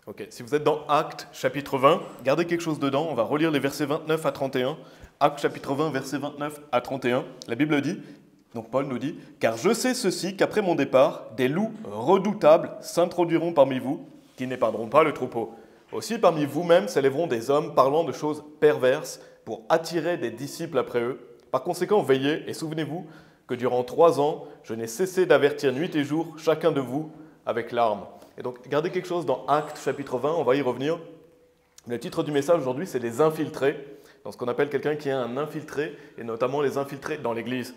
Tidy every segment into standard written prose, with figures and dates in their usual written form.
Ok, si vous êtes dans Actes chapitre 20, gardez quelque chose dedans, on va relire les versets 29 à 31. Actes chapitre 20, versets 29 à 31. La Bible dit, donc Paul nous dit, « Car je sais ceci, qu'après mon départ, des loups redoutables s'introduiront parmi vous, qui n'épargneront pas le troupeau. Aussi parmi vous-mêmes s'élèveront des hommes parlant de choses perverses pour attirer des disciples après eux. Par conséquent, veillez et souvenez-vous que durant 3 ans, je n'ai cessé d'avertir nuit et jour chacun de vous avec larmes. » Et donc, gardez quelque chose dans Actes chapitre 20, on va y revenir. Le titre du message aujourd'hui, c'est les infiltrés. Donc, ce qu'on appelle quelqu'un qui est un infiltré, et notamment les infiltrés dans l'Église.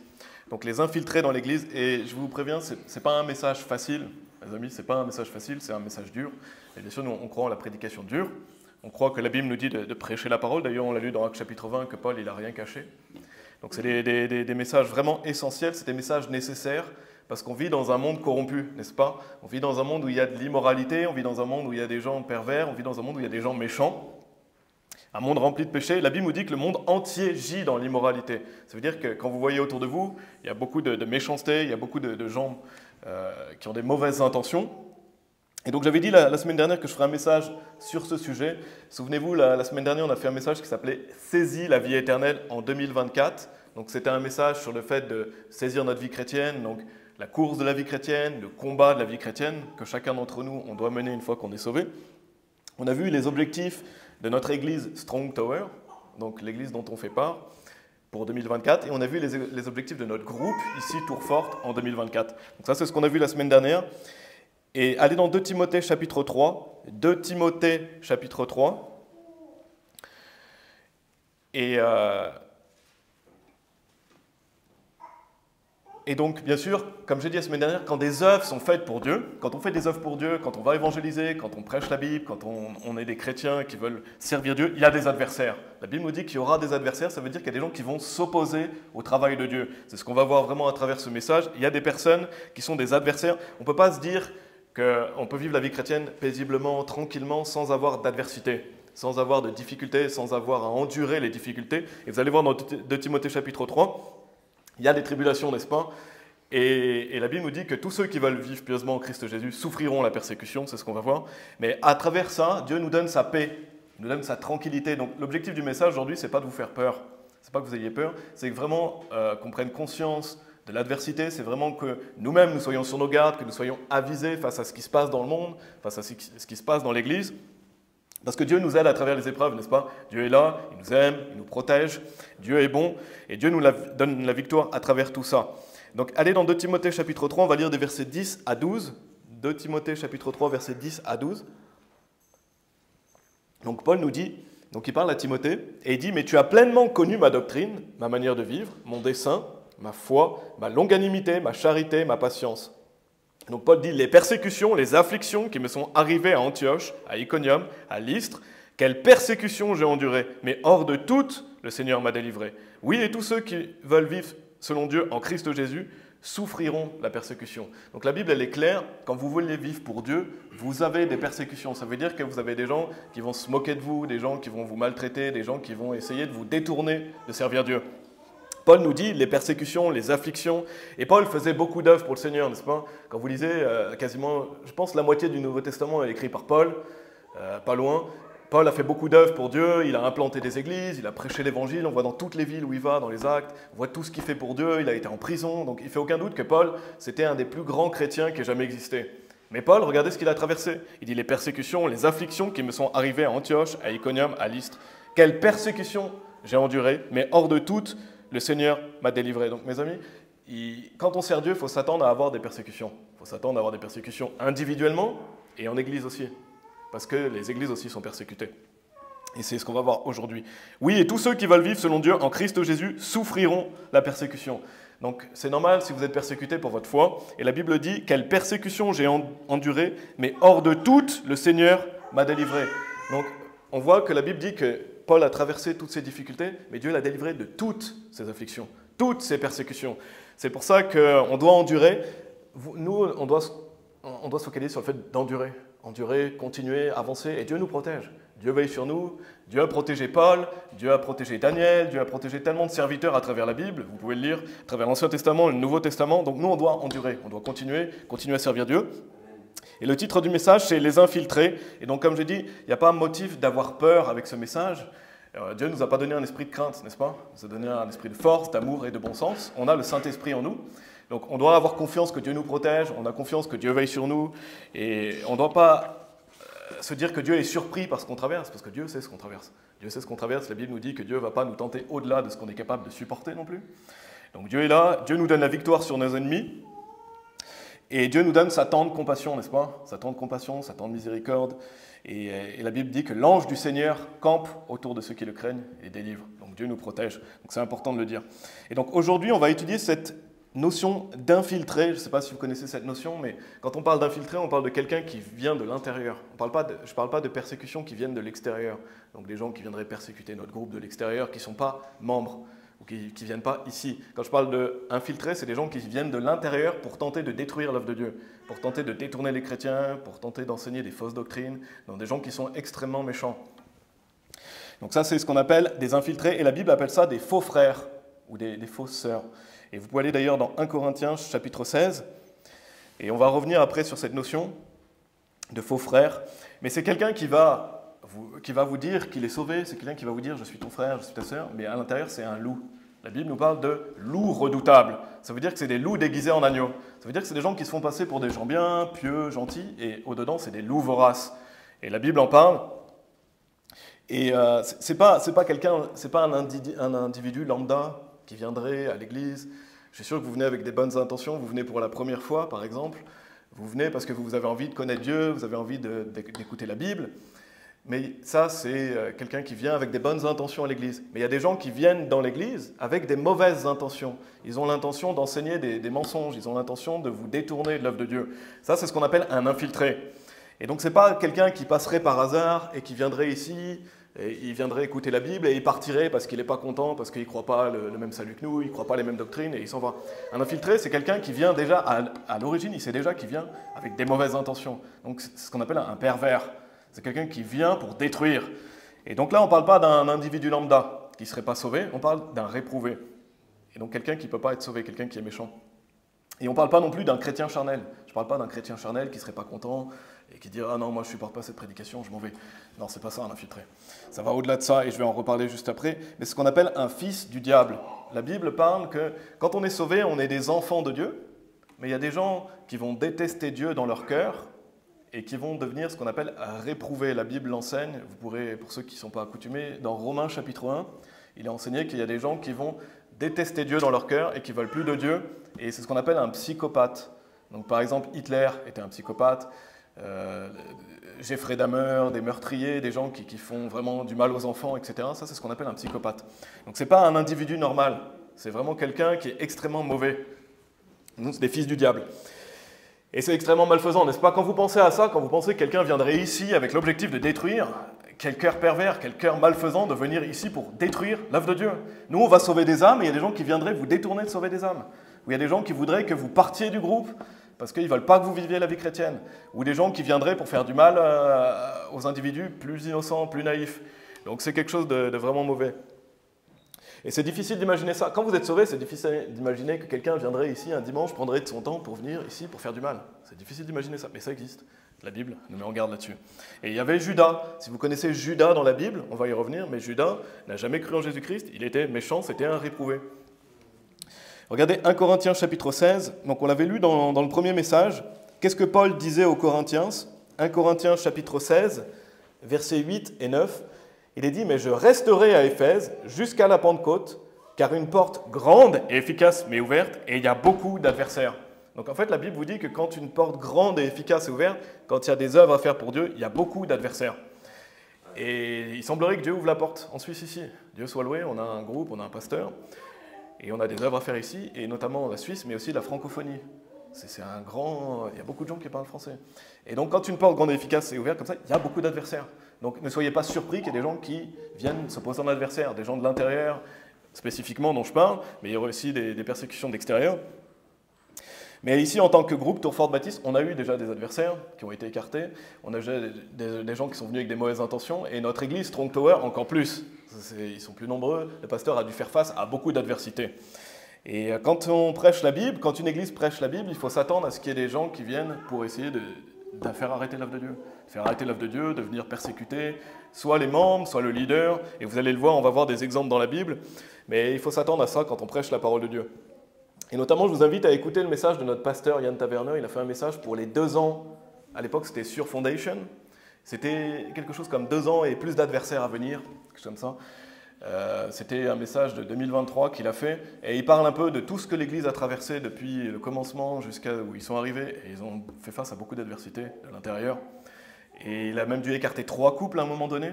Donc, les infiltrés dans l'Église, et je vous préviens, ce n'est pas un message facile, mes amis, ce n'est pas un message facile, c'est un message dur. Et bien sûr, nous, on croit en la prédication dure. On croit que la Bible nous dit de prêcher la parole. D'ailleurs, on l'a lu dans Actes chapitre 20, que Paul, il n'a rien caché. Donc, c'est des messages vraiment essentiels, c'est des messages nécessaires, parce qu'on vit dans un monde corrompu, n'est-ce pas? On vit dans un monde où il y a de l'immoralité, on vit dans un monde où il y a des gens pervers, on vit dans un monde où il y a des gens méchants. Un monde rempli de péchés. La Bible nous dit que le monde entier gît dans l'immoralité. Ça veut dire que quand vous voyez autour de vous, il y a beaucoup de méchanceté, il y a beaucoup de gens qui ont des mauvaises intentions. Et donc j'avais dit la semaine dernière que je ferais un message sur ce sujet. Souvenez-vous, la semaine dernière, on a fait un message qui s'appelait « Saisis la vie éternelle en 2024 ». Donc c'était un message sur le fait de saisir notre vie chrétienne, donc la course de la vie chrétienne, le combat de la vie chrétienne, que chacun d'entre nous, on doit mener une fois qu'on est sauvé. On a vu les objectifs de notre église Strong Tower, donc l'église dont on fait part, pour 2024, et on a vu les objectifs de notre groupe, ici Tour Forte, en 2024. Donc ça, c'est ce qu'on a vu la semaine dernière. Et allez dans 2 Timothée chapitre 3, 2 Timothée chapitre 3, et donc, bien sûr, comme j'ai dit la semaine dernière, quand des œuvres sont faites pour Dieu, quand on fait des œuvres pour Dieu, quand on va évangéliser, quand on prêche la Bible, quand on est des chrétiens qui veulent servir Dieu, il y a des adversaires. La Bible nous dit qu'il y aura des adversaires, ça veut dire qu'il y a des gens qui vont s'opposer au travail de Dieu. C'est ce qu'on va voir vraiment à travers ce message. Il y a des personnes qui sont des adversaires. On ne peut pas se dire qu'on peut vivre la vie chrétienne paisiblement, tranquillement, sans avoir d'adversité, sans avoir de difficultés, sans avoir à endurer les difficultés. Et vous allez voir dans 2 Timothée chapitre 3, il y a des tribulations, n'est-ce pas? Et la Bible nous dit que tous ceux qui veulent vivre pieusement en Christ Jésus souffriront la persécution, c'est ce qu'on va voir. Mais à travers ça, Dieu nous donne sa paix, il nous donne sa tranquillité. Donc l'objectif du message aujourd'hui, ce n'est pas de vous faire peur, ce n'est pas que vous ayez peur, c'est vraiment qu'on prenne conscience de l'adversité, c'est vraiment que nous-mêmes, nous soyons sur nos gardes, que nous soyons avisés face à ce qui se passe dans le monde, face à ce qui se passe dans l'Église. Parce que Dieu nous aide à travers les épreuves, n'est-ce pas? Dieu est là, il nous aime, il nous protège, Dieu est bon, et Dieu nous donne la victoire à travers tout ça. Donc allez dans 2 Timothée chapitre 3, on va lire des versets 10 à 12. 2 Timothée chapitre 3, versets 10 à 12. Donc Paul nous dit, donc il parle à Timothée, et il dit « Mais tu as pleinement connu ma doctrine, ma manière de vivre, mon dessein, ma foi, ma longanimité, ma charité, ma patience. » Donc Paul dit, les persécutions, les afflictions qui me sont arrivées à Antioche, à Iconium, à Lystre, quelles persécutions j'ai endurées, mais hors de toutes, le Seigneur m'a délivré. Oui, et tous ceux qui veulent vivre selon Dieu en Christ Jésus souffriront la persécution. Donc la Bible, elle est claire, quand vous voulez vivre pour Dieu, vous avez des persécutions. Ça veut dire que vous avez des gens qui vont se moquer de vous, des gens qui vont vous maltraiter, des gens qui vont essayer de vous détourner de servir Dieu. Paul nous dit les persécutions, les afflictions, et Paul faisait beaucoup d'œuvres pour le Seigneur, n'est-ce pas? Quand vous lisez quasiment, je pense la moitié du Nouveau Testament est écrit par Paul, pas loin. Paul a fait beaucoup d'œuvres pour Dieu, il a implanté des églises, il a prêché l'évangile, on voit dans toutes les villes où il va, dans les actes, on voit tout ce qu'il fait pour Dieu, il a été en prison, donc il ne fait aucun doute que Paul, c'était un des plus grands chrétiens qui ait jamais existé. Mais Paul, regardez ce qu'il a traversé. Il dit les persécutions, les afflictions qui me sont arrivées à Antioche, à Iconium, à Lystre. Quelles persécutions j'ai endurées, mais hors de toutes, le Seigneur m'a délivré. Donc mes amis, quand on sert Dieu, il faut s'attendre à avoir des persécutions. Il faut s'attendre à avoir des persécutions individuellement et en église aussi. Parce que les églises aussi sont persécutées. Et c'est ce qu'on va voir aujourd'hui. Oui, et tous ceux qui veulent vivre selon Dieu en Christ Jésus souffriront la persécution. Donc c'est normal si vous êtes persécutés pour votre foi. Et la Bible dit, quelle persécution j'ai endurée, mais hors de toutes, le Seigneur m'a délivré. Donc on voit que la Bible dit que Paul a traversé toutes ces difficultés, mais Dieu l'a délivré de toutes ces afflictions, toutes ces persécutions. C'est pour ça qu'on doit endurer. Nous, on doit se focaliser sur le fait d'endurer. Endurer, continuer, avancer, et Dieu nous protège. Dieu veille sur nous, Dieu a protégé Paul, Dieu a protégé Daniel, Dieu a protégé tellement de serviteurs à travers la Bible, vous pouvez le lire, à travers l'Ancien Testament, le Nouveau Testament, donc nous on doit endurer, on doit continuer à servir Dieu. Et le titre du message, c'est « Les infiltrés ». Et donc, comme je dis, il n'y a pas un motif d'avoir peur avec ce message. Dieu ne nous a pas donné un esprit de crainte, n'est-ce pas? Il nous a donné un esprit de force, d'amour et de bon sens. On a le Saint-Esprit en nous. Donc, on doit avoir confiance que Dieu nous protège, on a confiance que Dieu veille sur nous. Et on ne doit pas se dire que Dieu est surpris par ce qu'on traverse, parce que Dieu sait ce qu'on traverse. Dieu sait ce qu'on traverse. La Bible nous dit que Dieu ne va pas nous tenter au-delà de ce qu'on est capable de supporter non plus. Donc Dieu est là, Dieu nous donne la victoire sur nos ennemis, et Dieu nous donne sa tendre compassion, n'est-ce pas? Sa tendre compassion, sa tendre miséricorde. Et la Bible dit que l'ange du Seigneur campe autour de ceux qui le craignent et délivre. Donc Dieu nous protège. Donc c'est important de le dire. Et donc aujourd'hui, on va étudier cette notion d'infiltré. Je ne sais pas si vous connaissez cette notion, mais quand on parle d'infiltré, on parle de quelqu'un qui vient de l'intérieur. Je ne parle pas de persécutions qui viennent de l'extérieur. Donc des gens qui viendraient persécuter notre groupe de l'extérieur, qui ne sont pas membres, ou qui ne viennent pas ici. Quand je parle d'infiltrés, c'est des gens qui viennent de l'intérieur pour tenter de détruire l'œuvre de Dieu, pour tenter de détourner les chrétiens, pour tenter d'enseigner des fausses doctrines, donc des gens qui sont extrêmement méchants. Donc ça, c'est ce qu'on appelle des infiltrés, et la Bible appelle ça des faux frères, ou des fausses sœurs. Et vous pouvez aller d'ailleurs dans 1 Corinthiens chapitre 16, et on va revenir après sur cette notion de faux frères, mais c'est quelqu'un qui va vous dire qu'il est sauvé, c'est quelqu'un qui va vous dire « je suis ton frère, je suis ta sœur », mais à l'intérieur c'est un loup. La Bible nous parle de loups redoutables. Ça veut dire que c'est des loups déguisés en agneaux. Ça veut dire que c'est des gens qui se font passer pour des gens bien, pieux, gentils, et au-dedans c'est des loups voraces. Et la Bible en parle. Et c'est pas un individu lambda qui viendrait à l'église. Je suis sûr que vous venez avec des bonnes intentions, vous venez pour la première fois par exemple, vous venez parce que vous avez envie de connaître Dieu, vous avez envie d'écouter la Bible. Mais ça, c'est quelqu'un qui vient avec des bonnes intentions à l'église. Mais il y a des gens qui viennent dans l'église avec des mauvaises intentions. Ils ont l'intention d'enseigner des mensonges, ils ont l'intention de vous détourner de l'œuvre de Dieu. Ça, c'est ce qu'on appelle un infiltré. Et donc, ce n'est pas quelqu'un qui passerait par hasard et qui viendrait ici, et il viendrait écouter la Bible et il partirait parce qu'il n'est pas content, parce qu'il ne croit pas le même salut que nous, il ne croit pas les mêmes doctrines et il s'en va. Un infiltré, c'est quelqu'un qui vient déjà, à l'origine, il sait déjà qu'il vient avec des mauvaises intentions. Donc, c'est ce qu'on appelle un pervers. C'est quelqu'un qui vient pour détruire. Et donc là, on ne parle pas d'un individu lambda qui ne serait pas sauvé, on parle d'un réprouvé. Et donc quelqu'un qui ne peut pas être sauvé, quelqu'un qui est méchant. Et on ne parle pas non plus d'un chrétien charnel. Je ne parle pas d'un chrétien charnel qui ne serait pas content et qui dirait « Ah non, moi je ne supporte pas cette prédication, je m'en vais ». Non, ce n'est pas ça un infiltré. Ça va au-delà de ça et je vais en reparler juste après. Mais c'est ce qu'on appelle un fils du diable. La Bible parle que quand on est sauvé, on est des enfants de Dieu, mais il y a des gens qui vont détester Dieu dans leur cœur et qui vont devenir ce qu'on appelle réprouvés. La Bible l'enseigne, vous pourrez, pour ceux qui ne sont pas accoutumés, dans Romains chapitre 1, il est enseigné qu'il y a des gens qui vont détester Dieu dans leur cœur et qui ne veulent plus de Dieu, et c'est ce qu'on appelle un psychopathe. Donc par exemple, Hitler était un psychopathe, Jeffrey Dahmer, des meurtriers, des gens qui font vraiment du mal aux enfants, etc. Ça, c'est ce qu'on appelle un psychopathe. Donc ce n'est pas un individu normal, c'est vraiment quelqu'un qui est extrêmement mauvais. Donc c'est des fils du diable. Et c'est extrêmement malfaisant, n'est-ce pas? Quand vous pensez à ça, quand vous pensez que quelqu'un viendrait ici avec l'objectif de détruire, quel cœur pervers, quel cœur malfaisant de venir ici pour détruire l'œuvre de Dieu. Nous, on va sauver des âmes, et il y a des gens qui viendraient vous détourner de sauver des âmes. Ou il y a des gens qui voudraient que vous partiez du groupe parce qu'ils ne veulent pas que vous viviez la vie chrétienne. Ou des gens qui viendraient pour faire du mal aux individus plus innocents, plus naïfs. Donc c'est quelque chose de vraiment mauvais. Et c'est difficile d'imaginer ça. Quand vous êtes sauvé, c'est difficile d'imaginer que quelqu'un viendrait ici un dimanche, prendrait de son temps pour venir ici pour faire du mal. C'est difficile d'imaginer ça, mais ça existe. La Bible nous met en garde là-dessus. Et il y avait Judas. Si vous connaissez Judas dans la Bible, on va y revenir, mais Judas n'a jamais cru en Jésus-Christ. Il était méchant, c'était un réprouvé. Regardez 1 Corinthiens chapitre 16. Donc on l'avait lu dans le premier message. Qu'est-ce que Paul disait aux Corinthiens? 1 Corinthiens chapitre 16, versets 8 et 9. Il est dit « Mais je resterai à Éphèse jusqu'à la Pentecôte, car une porte grande et efficace m'est ouverte, et il y a beaucoup d'adversaires. » Donc en fait, la Bible vous dit que quand une porte grande et efficace est ouverte, quand il y a des œuvres à faire pour Dieu, il y a beaucoup d'adversaires. Et il semblerait que Dieu ouvre la porte en Suisse ici. Dieu soit loué, on a un groupe, on a un pasteur, et on a des œuvres à faire ici, et notamment la Suisse, mais aussi la francophonie. C'est un grand... Il y a beaucoup de gens qui parlent français. Et donc, quand une porte grande et efficace est ouverte comme ça, il y a beaucoup d'adversaires. Donc, ne soyez pas surpris qu'il y ait des gens qui viennent s'opposer en adversaire, des gens de l'intérieur, spécifiquement dont je parle, mais il y aura aussi des persécutions d'extérieur. Mais ici, en tant que groupe Tourfort Baptiste, on a eu déjà des adversaires qui ont été écartés, on a déjà des gens qui sont venus avec des mauvaises intentions, et notre église, Strong Tower, encore plus. Ils sont plus nombreux, le pasteur a dû faire face à beaucoup d'adversités. Et quand on prêche la Bible, quand une église prêche la Bible, il faut s'attendre à ce qu'il y ait des gens qui viennent pour essayer de faire arrêter l'œuvre de Dieu. Faire arrêter l'œuvre de Dieu, de venir persécuter soit les membres, soit le leader. Et vous allez le voir, on va voir des exemples dans la Bible. Mais il faut s'attendre à ça quand on prêche la parole de Dieu. Et notamment, je vous invite à écouter le message de notre pasteur Yann Taverner. Il a fait un message pour les 2 ans. À l'époque, c'était sur Foundation. C'était quelque chose comme 2 ans et plus d'adversaires à venir, quelque chose comme ça. C'était un message de 2023 qu'il a fait. Et il parle un peu de tout ce que l'Église a traversé depuis le commencement jusqu'à où ils sont arrivés. Et ils ont fait face à beaucoup d'adversités de l'intérieur. Et il a même dû écarter 3 couples à un moment donné.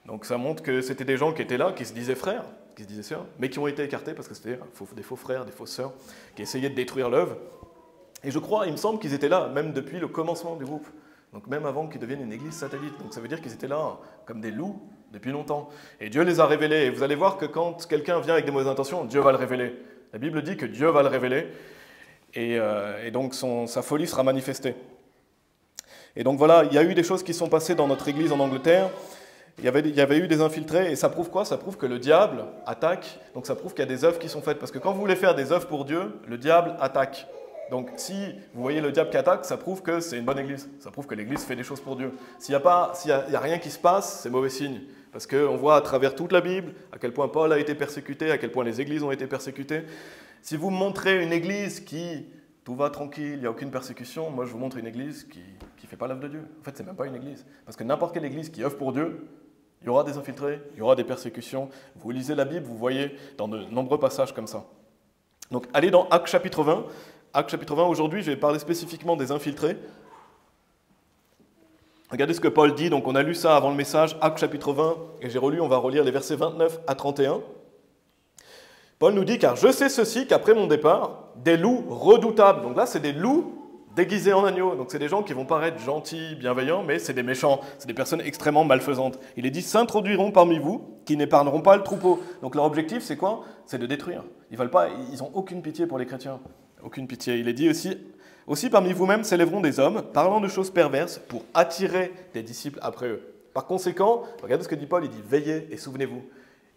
Donc ça montre que c'était des gens qui étaient là, qui se disaient frères, qui se disaient sœurs, mais qui ont été écartés parce que c'était des faux frères, des fausses sœurs, qui essayaient de détruire l'œuvre. Et je crois, il me semble qu'ils étaient là, même depuis le commencement du groupe. Donc même avant qu'ils deviennent une église satellite. Donc ça veut dire qu'ils étaient là comme des loups depuis longtemps. Et Dieu les a révélés. Et vous allez voir que quand quelqu'un vient avec des mauvaises intentions, Dieu va le révéler. La Bible dit que Dieu va le révéler. Et donc sa folie sera manifestée. Et donc voilà, il y a eu des choses qui sont passées dans notre église en Angleterre. Il y avait eu des infiltrés. Et ça prouve quoi? Ça prouve que le diable attaque. Donc ça prouve qu'il y a des œuvres qui sont faites. Parce que quand vous voulez faire des œuvres pour Dieu, le diable attaque. Donc si vous voyez le diable qui attaque, ça prouve que c'est une bonne église. Ça prouve que l'église fait des choses pour Dieu. S'il n'y a rien qui se passe, c'est mauvais signe. Parce qu'on voit à travers toute la Bible à quel point Paul a été persécuté, à quel point les églises ont été persécutées. Si vous me montrez une église qui, tout va tranquille, il n'y a aucune persécution, moi je vous montre une église qui ne fait pas l'œuvre de Dieu. En fait, ce n'est même pas une église. Parce que n'importe quelle église qui œuvre pour Dieu, il y aura des infiltrés, il y aura des persécutions. Vous lisez la Bible, vous voyez dans de nombreux passages comme ça. Donc allez dans Actes chapitre 20. Actes chapitre 20, aujourd'hui, je vais parler spécifiquement des infiltrés. Regardez ce que Paul dit, donc on a lu ça avant le message, Actes chapitre 20, et j'ai relu, on va relire les versets 29 à 31. Paul nous dit, car je sais ceci, qu'après mon départ, des loups redoutables, donc là c'est des loups déguisés en agneaux, donc c'est des gens qui vont paraître gentils, bienveillants, mais c'est des méchants, c'est des personnes extrêmement malfaisantes. Il est dit, s'introduiront parmi vous, qui n'épargneront pas le troupeau. Donc leur objectif c'est quoi? C'est de détruire. Ils n'ont aucune pitié pour les chrétiens. Aucune pitié. Il est dit aussi parmi vous-mêmes s'élèveront des hommes, parlant de choses perverses, pour attirer des disciples après eux. Par conséquent, regardez ce que dit Paul, il dit « Veillez et souvenez-vous ».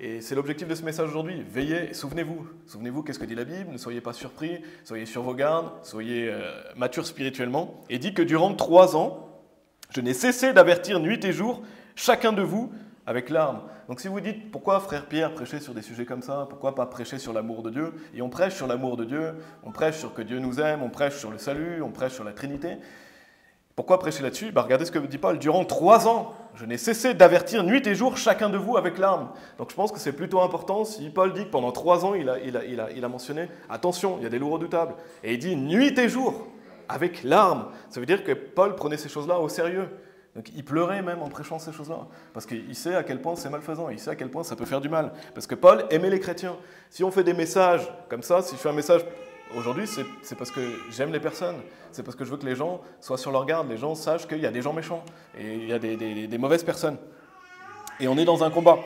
Et c'est l'objectif de ce message aujourd'hui, veillez et souvenez-vous. Souvenez-vous qu'est-ce que dit la Bible, ne soyez pas surpris, soyez sur vos gardes, soyez matures spirituellement. Et dit que durant 3 ans, je n'ai cessé d'avertir nuit et jour chacun de vous avec larmes. Donc si vous dites, pourquoi frère Pierre prêcher sur des sujets comme ça? Pourquoi pas prêcher sur l'amour de Dieu? Et on prêche sur l'amour de Dieu, on prêche sur que Dieu nous aime, on prêche sur le salut, on prêche sur la Trinité. Pourquoi prêcher là-dessus? Regardez ce que dit Paul, durant 3 ans, je n'ai cessé d'avertir nuit et jour chacun de vous avec larmes. Donc je pense que c'est plutôt important si Paul dit que pendant 3 ans, il a mentionné, attention, il y a des loups redoutables. Et il dit nuit et jour avec larmes. Ça veut dire que Paul prenait ces choses-là au sérieux. Donc il pleurait même en prêchant ces choses-là, parce qu'il sait à quel point c'est malfaisant, il sait à quel point ça peut faire du mal. Parce que Paul aimait les chrétiens. Si on fait des messages comme ça, si je fais un message aujourd'hui, c'est parce que j'aime les personnes, c'est parce que je veux que les gens soient sur leur garde, les gens sachent qu'il y a des gens méchants, et il y a des mauvaises personnes. Et on est dans un combat.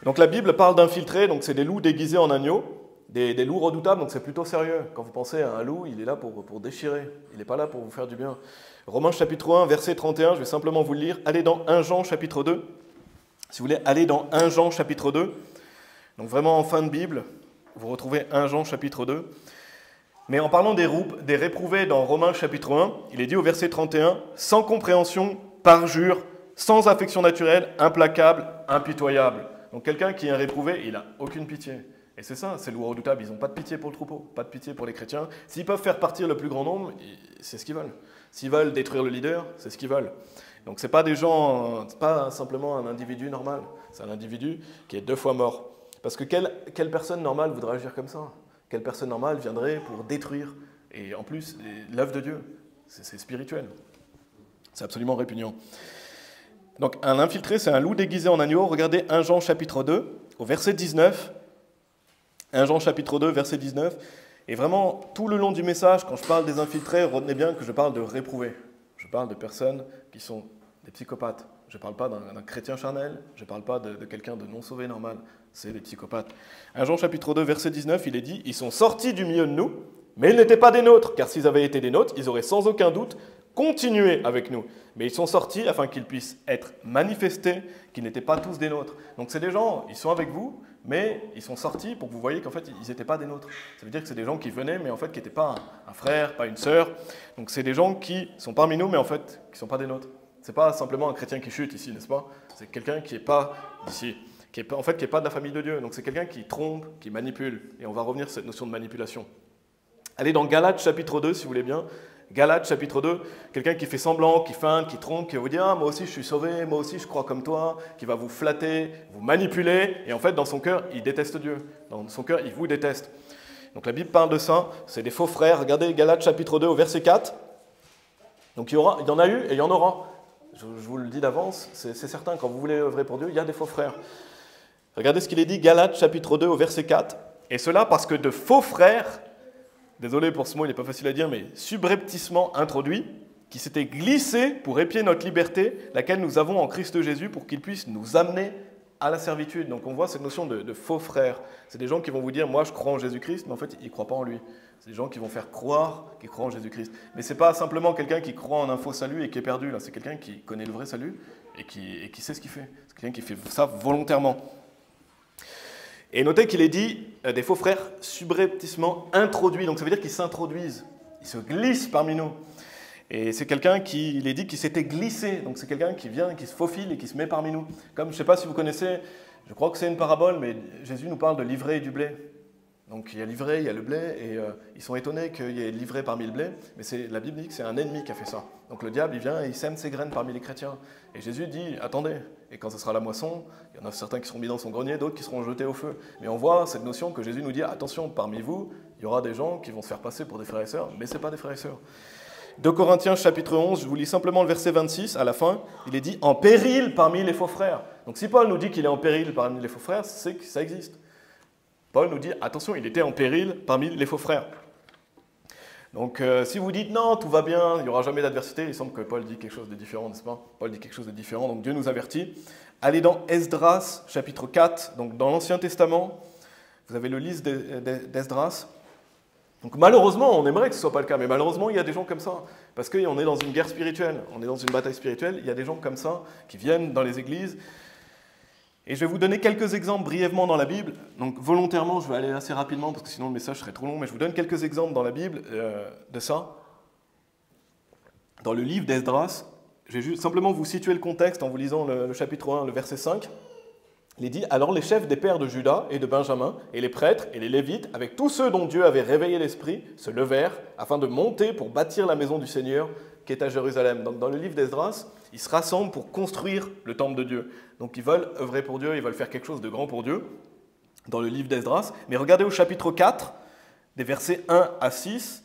Donc la Bible parle d'infiltrés, donc c'est des loups déguisés en agneaux, des loups redoutables, donc c'est plutôt sérieux. Quand vous pensez à un loup, il est là pour déchirer, il n'est pas là pour vous faire du bien. Romains chapitre 1, verset 31, je vais simplement vous le lire. Allez dans 1 Jean chapitre 2. Si vous voulez, allez dans 1 Jean chapitre 2. Donc vraiment en fin de Bible, vous retrouvez 1 Jean chapitre 2. Mais en parlant des réprouvés dans Romains chapitre 1, il est dit au verset 31, « Sans compréhension, parjure, sans affection naturelle, implacable, impitoyable. » Donc quelqu'un qui est un réprouvé, il n'a aucune pitié. Et c'est ça, c'est loups redoutables, ils n'ont pas de pitié pour le troupeau, pas de pitié pour les chrétiens. S'ils peuvent faire partir le plus grand nombre, c'est ce qu'ils veulent. S'ils veulent détruire le leader, c'est ce qu'ils veulent. Donc ce n'est pas des gens, c'est pas simplement un individu normal, c'est un individu qui est 2 fois mort. Parce que quelle personne normale voudrait agir comme ça? Quelle personne normale viendrait pour détruire? Et en plus, l'œuvre de Dieu, c'est spirituel. C'est absolument répugnant. Donc un infiltré, c'est un loup déguisé en agneau. Regardez 1 Jean chapitre 2, au verset 19. 1 Jean chapitre 2, verset 19. Et vraiment, tout le long du message, quand je parle des infiltrés, retenez bien que je parle de réprouvés. Je parle de personnes qui sont des psychopathes. Je ne parle pas d'un chrétien charnel, je ne parle pas de quelqu'un de non sauvé normal. C'est des psychopathes. 1 Jean chapitre 2, verset 19, il est dit « Ils sont sortis du milieu de nous, mais ils n'étaient pas des nôtres, car s'ils avaient été des nôtres, ils auraient sans aucun doute continuer avec nous. Mais ils sont sortis afin qu'ils puissent être manifestés, qu'ils n'étaient pas tous des nôtres. Donc c'est des gens, ils sont avec vous, mais ils sont sortis pour que vous voyez qu'en fait, ils n'étaient pas des nôtres. Ça veut dire que c'est des gens qui venaient, mais en fait, qui n'étaient pas un frère, pas une sœur. Donc c'est des gens qui sont parmi nous, mais en fait, qui ne sont pas des nôtres. Ce n'est pas simplement un chrétien qui chute ici, n'est-ce pas? C'est quelqu'un qui n'est pas d'ici, qui n'est pas de la famille de Dieu. Donc c'est quelqu'un qui trompe, qui manipule. Et on va revenir sur cette notion de manipulation. Allez dans Galates chapitre 2, si vous voulez bien. Galates chapitre 2, quelqu'un qui fait semblant, qui feinte, qui trompe, qui va vous dire « Ah, moi aussi je suis sauvé, moi aussi je crois comme toi », qui va vous flatter, vous manipuler, et en fait dans son cœur, il déteste Dieu. Dans son cœur, il vous déteste. Donc la Bible parle de ça, c'est des faux frères. Regardez Galates chapitre 2 au verset 4. Donc il y en a eu et il y en aura. Je vous le dis d'avance, c'est certain, quand vous voulez œuvrer pour Dieu, il y a des faux frères. Regardez ce qu'il est dit, Galates chapitre 2 au verset 4. « Et cela parce que de faux frères, désolé pour ce mot, il n'est pas facile à dire, mais subrepticement introduits, qui s'étaient glissés pour épier notre liberté, laquelle nous avons en Christ Jésus, pour qu'ils puissent nous amener à la servitude. » Donc on voit cette notion de faux frères. C'est des gens qui vont vous dire « Moi, je crois en Jésus-Christ », mais en fait, ils ne croient pas en lui. C'est des gens qui vont faire croire qu'ils croient en Jésus-Christ. Mais ce n'est pas simplement quelqu'un qui croit en un faux salut et qui est perdu. C'est quelqu'un qui connaît le vrai salut et qui sait ce qu'il fait. C'est quelqu'un qui fait ça volontairement. Et notez qu'il est dit des faux frères subrepticement introduits. Donc ça veut dire qu'ils s'introduisent, ils se glissent parmi nous. Et c'est quelqu'un qui, il est dit, qui s'était glissé. Donc c'est quelqu'un qui vient, qui se faufile et qui se met parmi nous. Comme, je ne sais pas si vous connaissez, je crois que c'est une parabole, mais Jésus nous parle de l'ivraie et du blé. Donc il y a l'ivraie, il y a le blé, et ils sont étonnés qu'il y ait l'ivraie parmi le blé, mais la Bible dit que c'est un ennemi qui a fait ça. Donc le diable, il vient et il sème ses graines parmi les chrétiens. Et Jésus dit, attendez, et quand ce sera la moisson, il y en a certains qui seront mis dans son grenier, d'autres qui seront jetés au feu. Mais on voit cette notion que Jésus nous dit, attention, parmi vous, il y aura des gens qui vont se faire passer pour des frères et sœurs, mais ce n'est pas des frères et sœurs. 2 Corinthiens chapitre 11, je vous lis simplement le verset 26, à la fin, il est dit, en péril parmi les faux frères. Donc si Paul nous dit qu'il est en péril parmi les faux frères, c'est que ça existe. Paul nous dit, attention, il était en péril parmi les faux frères. Donc si vous dites, non, tout va bien, il n'y aura jamais d'adversité, il semble que Paul dit quelque chose de différent, n'est-ce pas? Paul dit quelque chose de différent, donc Dieu nous avertit. Allez dans Esdras, chapitre 4, donc dans l'Ancien Testament, vous avez le livre d'Esdras. Donc malheureusement, on aimerait que ce ne soit pas le cas, mais malheureusement, il y a des gens comme ça, parce qu'on est dans une guerre spirituelle, on est dans une bataille spirituelle, il y a des gens comme ça qui viennent dans les églises. Et je vais vous donner quelques exemples brièvement dans la Bible. Donc volontairement, je vais aller assez rapidement parce que sinon le message serait trop long, mais je vous donne quelques exemples dans la Bible de ça. Dans le livre d'Esdras, je vais juste simplement vous situer le contexte en vous lisant le chapitre 1, le verset 5. Il est dit « Alors les chefs des pères de Juda et de Benjamin, et les prêtres et les Lévites, avec tous ceux dont Dieu avait réveillé l'esprit, se levèrent afin de monter pour bâtir la maison du Seigneur qui est à Jérusalem. » Donc dans le livre d'Esdras, ils se rassemblent pour construire le temple de Dieu. Donc ils veulent œuvrer pour Dieu, ils veulent faire quelque chose de grand pour Dieu, dans le livre d'Esdras. Mais regardez au chapitre 4, des versets 1 à 6.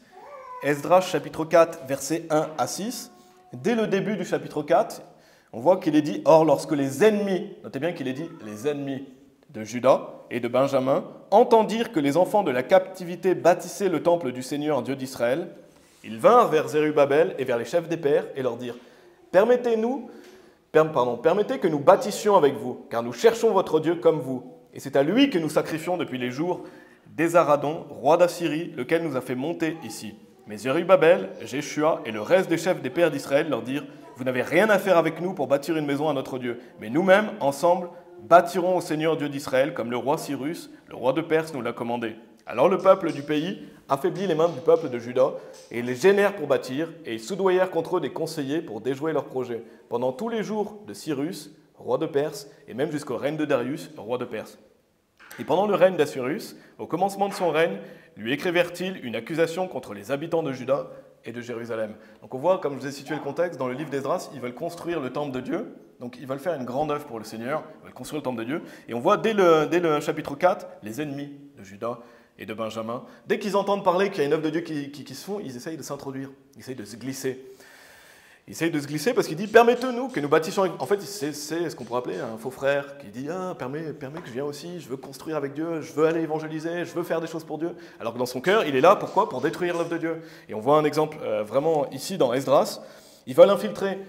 Esdras, chapitre 4, versets 1 à 6. Dès le début du chapitre 4, on voit qu'il est dit « Or, lorsque les ennemis, notez bien qu'il est dit « les ennemis de Juda et de Benjamin, entendirent que les enfants de la captivité bâtissaient le temple du Seigneur, Dieu d'Israël, ils vinrent vers Zérubabel et vers les chefs des pères et leur dirent « Permettez que nous bâtissions avec vous, car nous cherchons votre Dieu comme vous. Et c'est à lui que nous sacrifions depuis les jours d'Esaradon, roi d'Assyrie, lequel nous a fait monter ici. » Mais Zérubabel, Jéshua et le reste des chefs des pères d'Israël leur dirent « Vous n'avez rien à faire avec nous pour bâtir une maison à notre Dieu, mais nous-mêmes, ensemble, bâtirons au Seigneur Dieu d'Israël, comme le roi Cyrus, le roi de Perse, nous l'a commandé. » Alors le peuple du pays affaiblit les mains du peuple de Juda et les génèrent pour bâtir, et ils soudoyèrent contre eux des conseillers pour déjouer leurs projets, pendant tous les jours de Cyrus, roi de Perse, et même jusqu'au règne de Darius, roi de Perse. Et pendant le règne d'Assyrus, au commencement de son règne, lui écrivirent-ils une accusation contre les habitants de Juda et de Jérusalem. Donc on voit, comme je vous ai situé le contexte, dans le livre d'Esdras, ils veulent construire le temple de Dieu, donc ils veulent faire une grande œuvre pour le Seigneur, ils veulent construire le temple de Dieu, et on voit dès le chapitre 4, les ennemis de Juda et de Benjamin, dès qu'ils entendent parler qu'il y a une œuvre de Dieu qui se font, ils essayent de s'introduire, ils essayent de se glisser. Ils essayent de se glisser parce qu'il dit « Permettez-nous que nous bâtissions... » En fait, c'est ce qu'on pourrait appeler un faux frère qui dit « Ah, permets que je vienne aussi, je veux construire avec Dieu, je veux aller évangéliser, je veux faire des choses pour Dieu. » Alors que dans son cœur, il est là, pourquoi? Pour détruire l'œuvre de Dieu. Et on voit un exemple vraiment ici dans Esdras. Ils veulent infiltrer.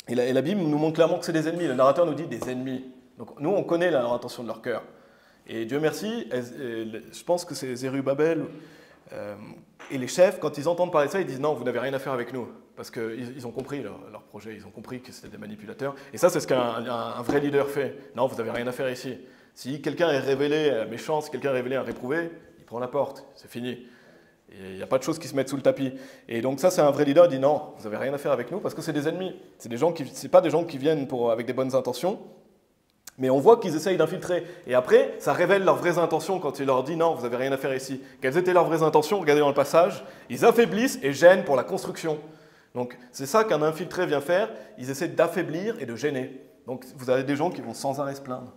Et la Bible nous montre clairement que c'est des ennemis. Le narrateur nous dit des ennemis. Donc nous, on connaît l'intention de leur cœur. Et Dieu merci, je pense que c'est Zérubabel et les chefs, quand ils entendent parler de ça, ils disent « Non, vous n'avez rien à faire avec nous. parce qu'ils ont compris leur projet, ils ont compris que c'était des manipulateurs. Et ça, c'est ce qu'un vrai leader fait. Non, vous n'avez rien à faire ici. Si quelqu'un est révélé méchant, si quelqu'un est révélé un réprouvé, il prend la porte, c'est fini. Il n'y a pas de choses qui se mettent sous le tapis. Et donc ça, c'est un vrai leader, il dit non, vous n'avez rien à faire avec nous, parce que c'est des ennemis. C'est pas des gens qui viennent avec des bonnes intentions, mais on voit qu'ils essayent d'infiltrer. Et après, ça révèle leurs vraies intentions quand il leur dit non, vous n'avez rien à faire ici. Quelles étaient leurs vraies intentions? Regardez dans le passage. Ils affaiblissent et gênent pour la construction. Donc c'est ça qu'un infiltré vient faire. Ils essaient d'affaiblir et de gêner. Donc vous avez des gens qui vont sans arrêt se plaindre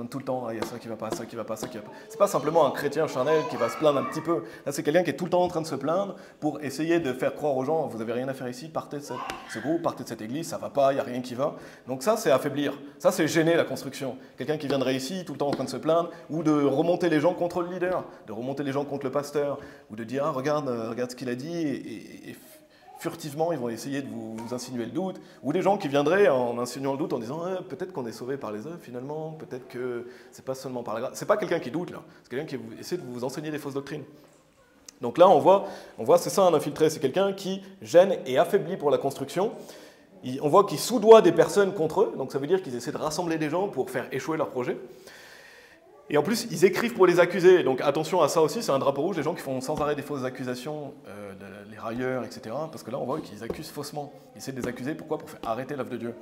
tout le temps. Ah, il y a ça qui ne va pas, ça qui ne va pas, ça qui ne va pas. Ce n'est pas simplement un chrétien charnel qui va se plaindre un petit peu. Là, c'est quelqu'un qui est tout le temps en train de se plaindre pour essayer de faire croire aux gens, vous n'avez rien à faire ici, partez de ce groupe, partez de cette église, ça ne va pas, il n'y a rien qui va. Donc ça, c'est affaiblir. Ça, c'est gêner la construction. Quelqu'un qui viendrait ici, tout le temps en train de se plaindre, ou de remonter les gens contre le leader, de remonter les gens contre le pasteur, ou de dire, ah, regarde ce qu'il a dit, et furtivement, ils vont essayer de vous insinuer le doute, ou des gens qui viendraient en insinuant le doute en disant peut-être qu'on est sauvé par les œuvres finalement, peut-être que c'est pas seulement par la grâce. C'est pas quelqu'un qui doute là, c'est quelqu'un qui essaie de vous enseigner des fausses doctrines. Donc là, on voit c'est ça un infiltré, c'est quelqu'un qui gêne et affaiblit pour la construction. On voit qu'il soudoie des personnes contre eux, donc ça veut dire qu'ils essaient de rassembler des gens pour faire échouer leur projet. Et en plus, ils écrivent pour les accuser. Donc attention à ça aussi, c'est un drapeau rouge, les gens qui font sans arrêt des fausses accusations, les railleurs, etc. Parce que là, on voit qu'ils accusent faussement. Ils essaient de les accuser, pourquoi? Pour faire arrêter l'œuvre de Dieu.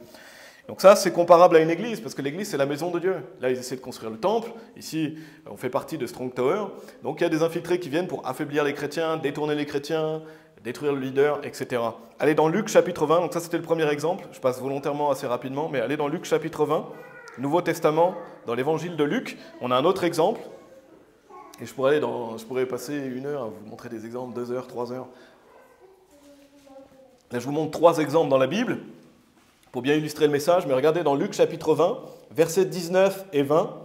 Donc ça, c'est comparable à une église, parce que l'église, c'est la maison de Dieu. Là, ils essaient de construire le temple. Ici, on fait partie de Strong Tower. Donc il y a des infiltrés qui viennent pour affaiblir les chrétiens, détourner les chrétiens, détruire le leader, etc. Allez dans Luc chapitre 20, donc ça c'était le premier exemple. Je passe volontairement assez rapidement, mais allez dans Luc chapitre 20. Nouveau Testament, dans l'évangile de Luc, on a un autre exemple. Et je pourrais passer 1 heure à vous montrer des exemples, 2 heures, 3 heures. Là, je vous montre 3 exemples dans la Bible, pour bien illustrer le message. Mais regardez dans Luc chapitre 20, versets 19 et 20,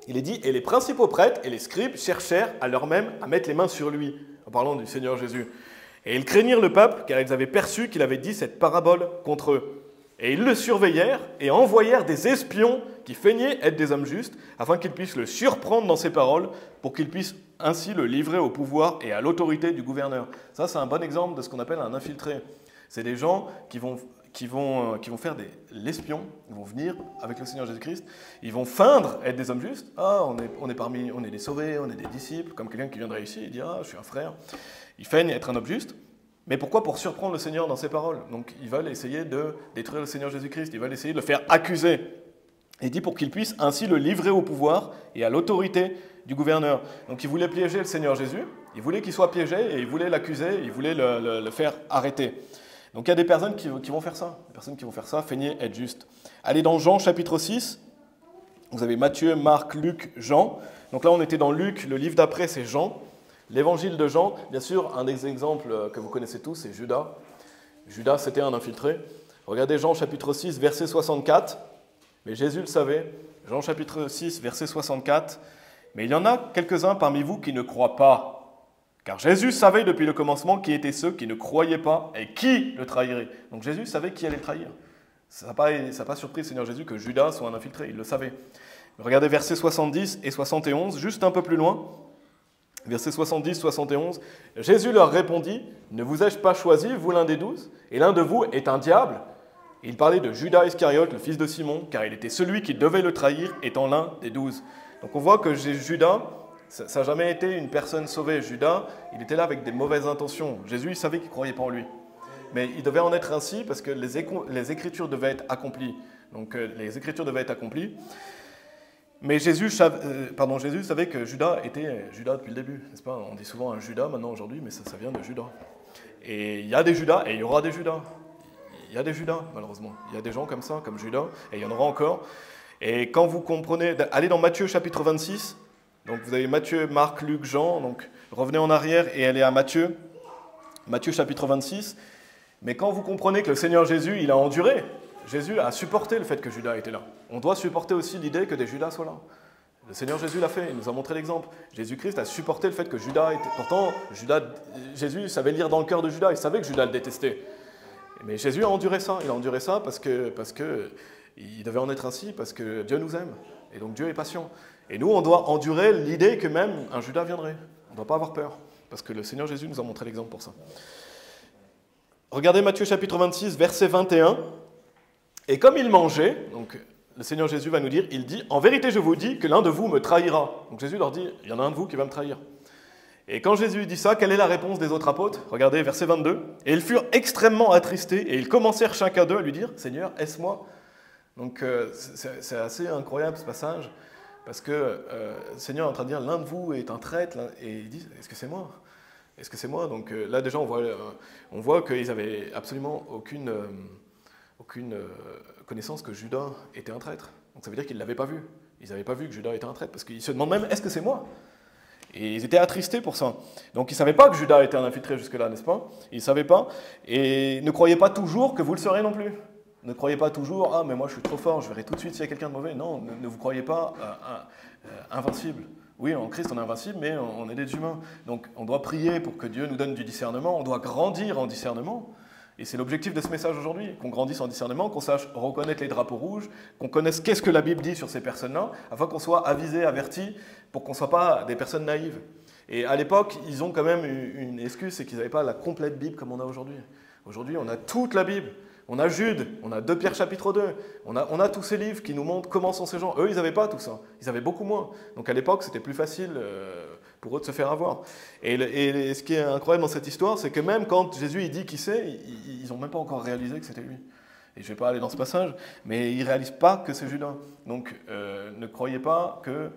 il est dit « Et les principaux prêtres et les scribes cherchèrent à leur même à mettre les mains sur lui », en parlant du Seigneur Jésus. « Et ils craignirent le peuple, car ils avaient perçu qu'il avait dit cette parabole contre eux. Et ils le surveillèrent et envoyèrent des espions qui feignaient être des hommes justes, afin qu'ils puissent le surprendre dans ses paroles, pour qu'ils puissent ainsi le livrer au pouvoir et à l'autorité du gouverneur. » Ça, c'est un bon exemple de ce qu'on appelle un infiltré. C'est des gens qui vont faire l'espion, ils vont venir avec le Seigneur Jésus-Christ, ils vont feindre être des hommes justes. Ah, on est des sauvés, on est des disciples, comme quelqu'un qui viendrait ici et dit « Ah, je suis un frère ». Ils feignent être un homme juste. Mais pourquoi? Pour surprendre le Seigneur dans ses paroles. Donc ils veulent essayer de détruire le Seigneur Jésus-Christ, ils veulent essayer de le faire accuser. Et il dit pour qu'ils puissent ainsi le livrer au pouvoir et à l'autorité du gouverneur. Donc ils voulaient piéger le Seigneur Jésus, ils voulaient qu'il soit piégé et ils voulaient l'accuser, ils voulaient le faire arrêter. Donc il y a des personnes qui vont faire ça, des personnes qui vont faire ça, feigner être justes. Allez dans Jean chapitre 6, vous avez Matthieu, Marc, Luc, Jean. Donc là on était dans Luc, le livre d'après c'est Jean. L'évangile de Jean, bien sûr, un des exemples que vous connaissez tous, c'est Judas. Judas, c'était un infiltré. Regardez Jean chapitre 6, verset 64. Mais Jésus le savait. Jean chapitre 6, verset 64. Mais il y en a quelques-uns parmi vous qui ne croient pas. Car Jésus savait depuis le commencement qui étaient ceux qui ne croyaient pas et qui le trahiraient. Donc Jésus savait qui allait le trahir. Ça n'a pas surpris le Seigneur Jésus que Judas soit un infiltré, il le savait. Regardez versets 70 et 71, juste un peu plus loin. Versets 70-71, Jésus leur répondit, « Ne vous ai-je pas choisi, vous l'un des 12, et l'un de vous est un diable ?» Il parlait de Judas Iscariote, le fils de Simon, car il était celui qui devait le trahir, étant l'un des 12. Donc on voit que Judas, ça n'a jamais été une personne sauvée. Judas, il était là avec des mauvaises intentions. Jésus, il savait qu'il ne croyait pas en lui. Mais il devait en être ainsi parce que les Écritures devaient être accomplies. Donc les Écritures devaient être accomplies. Mais Jésus savait que Judas était Judas depuis le début, n'est-ce pas? On dit souvent un Judas maintenant aujourd'hui, mais ça vient de Judas. Et il y a des Judas et il y aura des Judas. Il y a des Judas, malheureusement. Il y a des gens comme ça, comme Judas, et il y en aura encore. Et quand vous comprenez, allez dans Matthieu chapitre 26, donc vous avez Matthieu, Marc, Luc, Jean, donc revenez en arrière et allez à Matthieu chapitre 26. Mais quand vous comprenez que le Seigneur Jésus, il a enduré, Jésus a supporté le fait que Judas était là. On doit supporter aussi l'idée que des Judas soient là. Le Seigneur Jésus l'a fait, il nous a montré l'exemple. Jésus-Christ a supporté le fait que Judas était... Pourtant, Jésus savait lire dans le cœur de Judas, il savait que Judas le détestait. Mais Jésus a enduré ça, il a enduré ça parce que il devait en être ainsi, parce que Dieu nous aime. Et donc Dieu est patient. Et nous, on doit endurer l'idée que même un Judas viendrait. On ne doit pas avoir peur, parce que le Seigneur Jésus nous a montré l'exemple pour ça. Regardez Matthieu chapitre 26, verset 21. Et comme il mangeait, donc le Seigneur Jésus va nous dire, il dit, en vérité je vous dis que l'un de vous me trahira. Donc Jésus leur dit, il y en a un de vous qui va me trahir. Et quand Jésus dit ça, quelle est la réponse des autres apôtres? Regardez, verset 22. Et ils furent extrêmement attristés et ils commencèrent chacun d'eux à lui dire, Seigneur, est-ce moi? Donc c'est assez incroyable ce passage, parce que le Seigneur est en train de dire, l'un de vous est un traître, et il dit, est-ce que c'est moi? Est-ce que c'est moi? Donc là déjà on voit qu'ils n'avaient absolument aucune connaissance que Judas était un traître. Donc ça veut dire qu'ils ne l'avaient pas vu. Ils n'avaient pas vu que Judas était un traître, parce qu'ils se demandent même, est-ce que c'est moi? Et ils étaient attristés pour ça. Donc ils ne savaient pas que Judas était un infiltré jusque-là, n'est-ce pas? Ils ne savaient pas. Et ne croyez pas toujours que vous le serez non plus. Ne croyez pas toujours, ah mais moi je suis trop fort, je verrai tout de suite s'il y a quelqu'un de mauvais. Non, ne vous croyez pas invincible. Oui, en Christ on est invincible, mais on est des humains. Donc on doit prier pour que Dieu nous donne du discernement, on doit grandir en discernement. Et c'est l'objectif de ce message aujourd'hui, qu'on grandisse en discernement, qu'on sache reconnaître les drapeaux rouges, qu'on connaisse qu'est-ce que la Bible dit sur ces personnes-là, afin qu'on soit avisé, averti, pour qu'on ne soit pas des personnes naïves. Et à l'époque, ils ont quand même une excuse, c'est qu'ils n'avaient pas la complète Bible comme on a aujourd'hui. Aujourd'hui, on a toute la Bible. On a Jude, on a 2 Pierre chapitre 2, on a tous ces livres qui nous montrent comment sont ces gens. Eux, ils n'avaient pas tout ça, ils avaient beaucoup moins. Donc à l'époque, c'était plus facile pour eux de se faire avoir. Et ce qui est incroyable dans cette histoire, c'est que même quand Jésus il dit qui c'est, ils n'ont même pas encore réalisé que c'était lui. Et je ne vais pas aller dans ce passage, mais ils ne réalisent pas que c'est Judas. Donc ne croyez pas que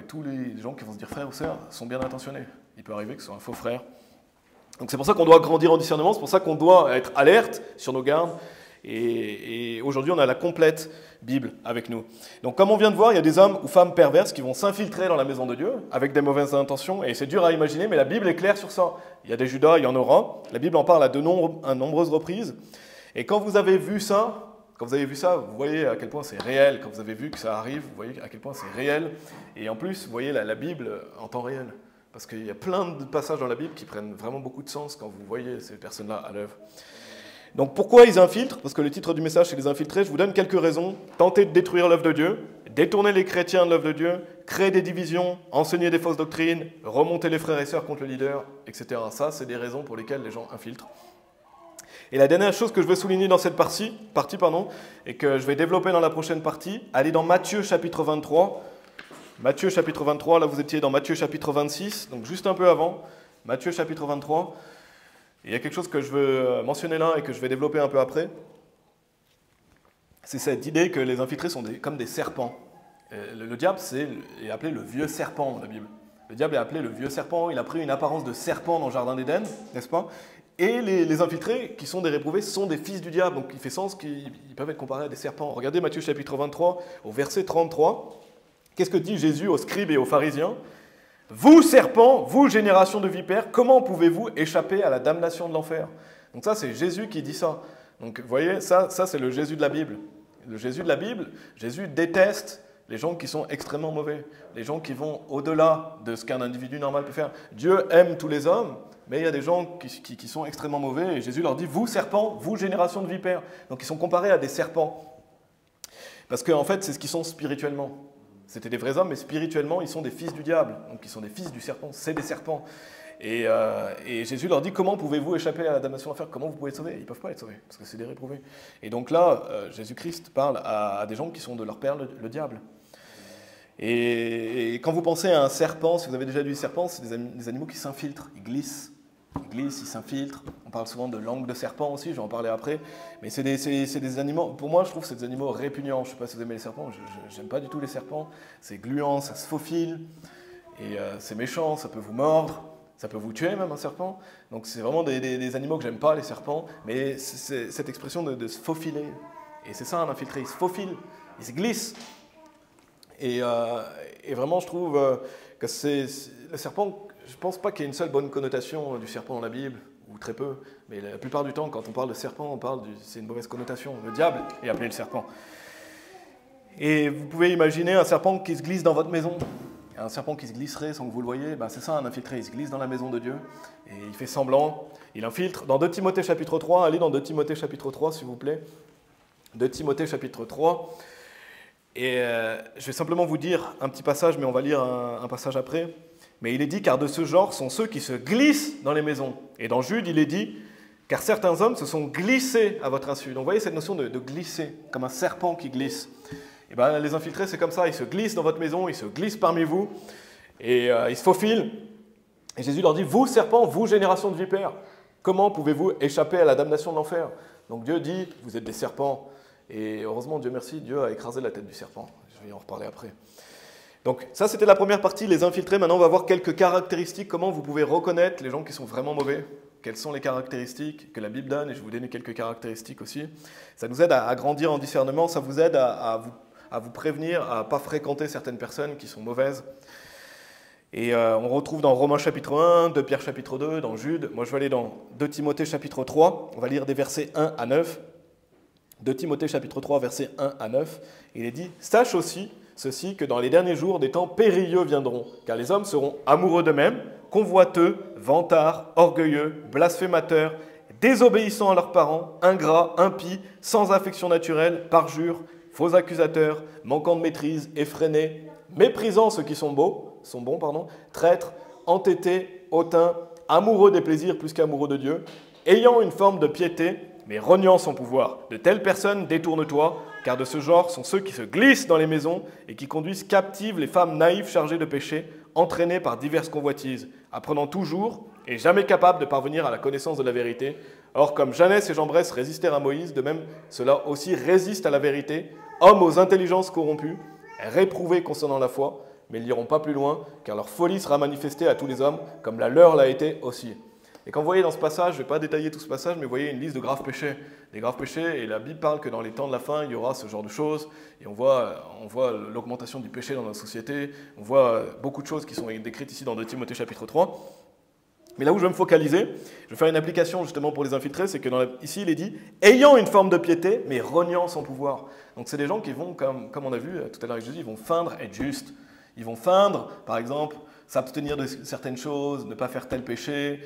tous les gens qui vont se dire frère ou sœur sont bien intentionnés. Il peut arriver que ce soit un faux frère. Donc c'est pour ça qu'on doit grandir en discernement, c'est pour ça qu'on doit être alerte sur nos gardes. Et aujourd'hui, on a la complète Bible avec nous. Donc comme on vient de voir, il y a des hommes ou femmes perverses qui vont s'infiltrer dans la maison de Dieu avec des mauvaises intentions. Et c'est dur à imaginer, mais la Bible est claire sur ça. Il y a des Judas, il y en aura. La Bible en parle à nombreuses reprises. Et quand vous avez vu ça, vous voyez à quel point c'est réel. Quand vous avez vu que ça arrive, vous voyez à quel point c'est réel. Et en plus, vous voyez la Bible en temps réel. Parce qu'il y a plein de passages dans la Bible qui prennent vraiment beaucoup de sens quand vous voyez ces personnes-là à l'œuvre. Donc pourquoi ils infiltrent? Parce que le titre du message, c'est les infiltrés. Je vous donne quelques raisons. Tenter de détruire l'œuvre de Dieu, détourner les chrétiens de l'œuvre de Dieu, créer des divisions, enseigner des fausses doctrines, remonter les frères et sœurs contre le leader, etc. Ça, c'est des raisons pour lesquelles les gens infiltrent. Et la dernière chose que je veux souligner dans cette partie, et que je vais développer dans la prochaine partie, allez dans Matthieu chapitre 23. Matthieu chapitre 23, là vous étiez dans Matthieu chapitre 26, donc juste un peu avant, Matthieu chapitre 23. Et il y a quelque chose que je veux mentionner là et que je vais développer un peu après. C'est cette idée que les infiltrés sont comme des serpents. Le diable est appelé le vieux serpent dans la Bible. Le diable est appelé le vieux serpent, il a pris une apparence de serpent dans le jardin d'Éden, n'est-ce pas? Et les infiltrés, qui sont des réprouvés, sont des fils du diable, donc il fait sens qu'ils peuvent être comparés à des serpents. Regardez Matthieu chapitre 23, au verset 33. Qu'est-ce que dit Jésus aux scribes et aux pharisiens? Vous, serpents, vous, génération de vipères, comment pouvez-vous échapper à la damnation de l'enfer? Donc ça, c'est Jésus qui dit ça. Donc vous voyez, ça c'est le Jésus de la Bible. Le Jésus de la Bible, Jésus déteste les gens qui sont extrêmement mauvais, les gens qui vont au-delà de ce qu'un individu normal peut faire. Dieu aime tous les hommes, mais il y a des gens qui sont extrêmement mauvais, et Jésus leur dit, vous, serpents, vous, génération de vipères. Donc ils sont comparés à des serpents. Parce qu'en fait, c'est ce qu'ils sont spirituellement. C'était des vrais hommes, mais spirituellement, ils sont des fils du diable. Donc, ils sont des fils du serpent. C'est des serpents. Et Jésus leur dit, comment pouvez-vous échapper à la damnation de l'enfer? Comment vous pouvez être sauvés? Ils ne peuvent pas être sauvés, parce que c'est des réprouvés. Et donc là, Jésus-Christ parle à des gens qui sont de leur père, le diable. Et quand vous pensez à un serpent, si vous avez déjà vu des serpents, c'est des animaux qui s'infiltrent, ils glissent. Ils s'infiltrent. On parle souvent de langue de serpent aussi, je vais en parler après. Mais c'est des animaux, pour moi je trouve que c'est des animaux répugnants. Je ne sais pas si vous aimez les serpents, je n'aime pas du tout les serpents. C'est gluant, ça se faufile, et c'est méchant, ça peut vous mordre, ça peut vous tuer même un serpent. Donc c'est vraiment des animaux que j'aime pas, les serpents. Mais c'est cette expression de se faufiler. Et c'est ça un infiltré, il se faufile, il se glisse. Et vraiment je trouve que le serpent... Je ne pense pas qu'il y ait une seule bonne connotation du serpent dans la Bible, ou très peu, mais la plupart du temps, quand on parle de serpent, c'est une mauvaise connotation. Le diable est appelé le serpent. Et vous pouvez imaginer un serpent qui se glisse dans votre maison. Un serpent qui se glisserait sans que vous le voyez, c'est ça un infiltré, il se glisse dans la maison de Dieu, et il fait semblant, il infiltre. Dans 2 Timothée chapitre 3, allez dans 2 Timothée chapitre 3 s'il vous plaît. 2 Timothée chapitre 3, et je vais simplement vous dire un petit passage, mais on va lire un passage après. Mais il est dit, car de ce genre sont ceux qui se glissent dans les maisons. Et dans Jude, il est dit, car certains hommes se sont glissés à votre insu. Donc vous voyez cette notion de glisser, comme un serpent qui glisse. Et bien, les infiltrés, c'est comme ça, ils se glissent dans votre maison, ils se glissent parmi vous, et ils se faufilent. Et Jésus leur dit, vous serpents, vous génération de vipères, comment pouvez-vous échapper à la damnation de l'enfer? Donc Dieu dit, vous êtes des serpents. Et heureusement, Dieu merci, Dieu a écrasé la tête du serpent. Je vais en reparler après. Donc ça, c'était la première partie, les infiltrés. Maintenant, on va voir quelques caractéristiques, comment vous pouvez reconnaître les gens qui sont vraiment mauvais. Quelles sont les caractéristiques que la Bible donne, et je vais vous donner quelques caractéristiques aussi. Ça nous aide à grandir en discernement, ça vous aide à vous prévenir, à ne pas fréquenter certaines personnes qui sont mauvaises. Et on retrouve dans Romains chapitre 1, 2 Pierre chapitre 2, dans Jude. Moi, je vais aller dans 2 Timothée chapitre 3. On va lire des versets 1 à 9. 2 Timothée chapitre 3, versets 1 à 9. Il est dit « Sache aussi ceci que dans les derniers jours, des temps périlleux viendront, car les hommes seront amoureux d'eux-mêmes, convoiteux, vantards, orgueilleux, blasphémateurs, désobéissants à leurs parents, ingrats, impies, sans affection naturelle, parjures, faux accusateurs, manquant de maîtrise, effrénés, méprisant ceux qui sont bons, traîtres, entêtés, hautains, amoureux des plaisirs plus qu'amoureux de Dieu, ayant une forme de piété, mais rognant son pouvoir. De telles personnes, détourne-toi, car de ce genre sont ceux qui se glissent dans les maisons et qui conduisent captives les femmes naïves chargées de péché, entraînées par diverses convoitises, apprenant toujours et jamais capables de parvenir à la connaissance de la vérité. Or, comme Janès et Jambres résistèrent à Moïse, de même ceux-là aussi résistent à la vérité, hommes aux intelligences corrompues, réprouvés concernant la foi, mais ils n'iront pas plus loin, car leur folie sera manifestée à tous les hommes, comme la leur l'a été aussi. Et quand vous voyez dans ce passage, je ne vais pas détailler tout ce passage, mais vous voyez une liste de graves péchés. Des graves péchés, et la Bible parle que dans les temps de la fin, il y aura ce genre de choses. Et on voit l'augmentation du péché dans notre société. On voit beaucoup de choses qui sont décrites ici dans 2 Timothée chapitre 3. Mais là où je vais me focaliser, je vais faire une application justement pour les infiltrés, c'est que ici il est dit « ayant une forme de piété, mais rognant son pouvoir ». Donc c'est des gens qui vont, comme on a vu tout à l'heure avec Jésus, ils vont feindre être justes. Ils vont feindre, par exemple, s'abstenir de certaines choses, ne pas faire tel péché.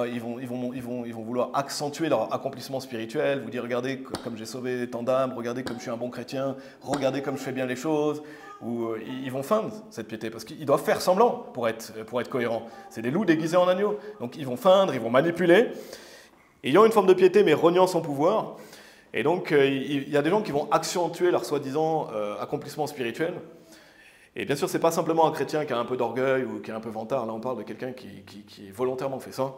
Ils vont vouloir accentuer leur accomplissement spirituel, vous dire regardez comme j'ai sauvé tant d'âmes, regardez comme je suis un bon chrétien, regardez comme je fais bien les choses. Ou ils vont feindre cette piété parce qu'ils doivent faire semblant pour être cohérents. C'est des loups déguisés en agneaux. Donc ils vont feindre, ils vont manipuler, ayant une forme de piété mais rognant son pouvoir. Et donc il y a des gens qui vont accentuer leur soi-disant accomplissement spirituel. Et bien sûr, ce n'est pas simplement un chrétien qui a un peu d'orgueil ou qui est un peu vantard. Là, on parle de quelqu'un qui volontairement fait ça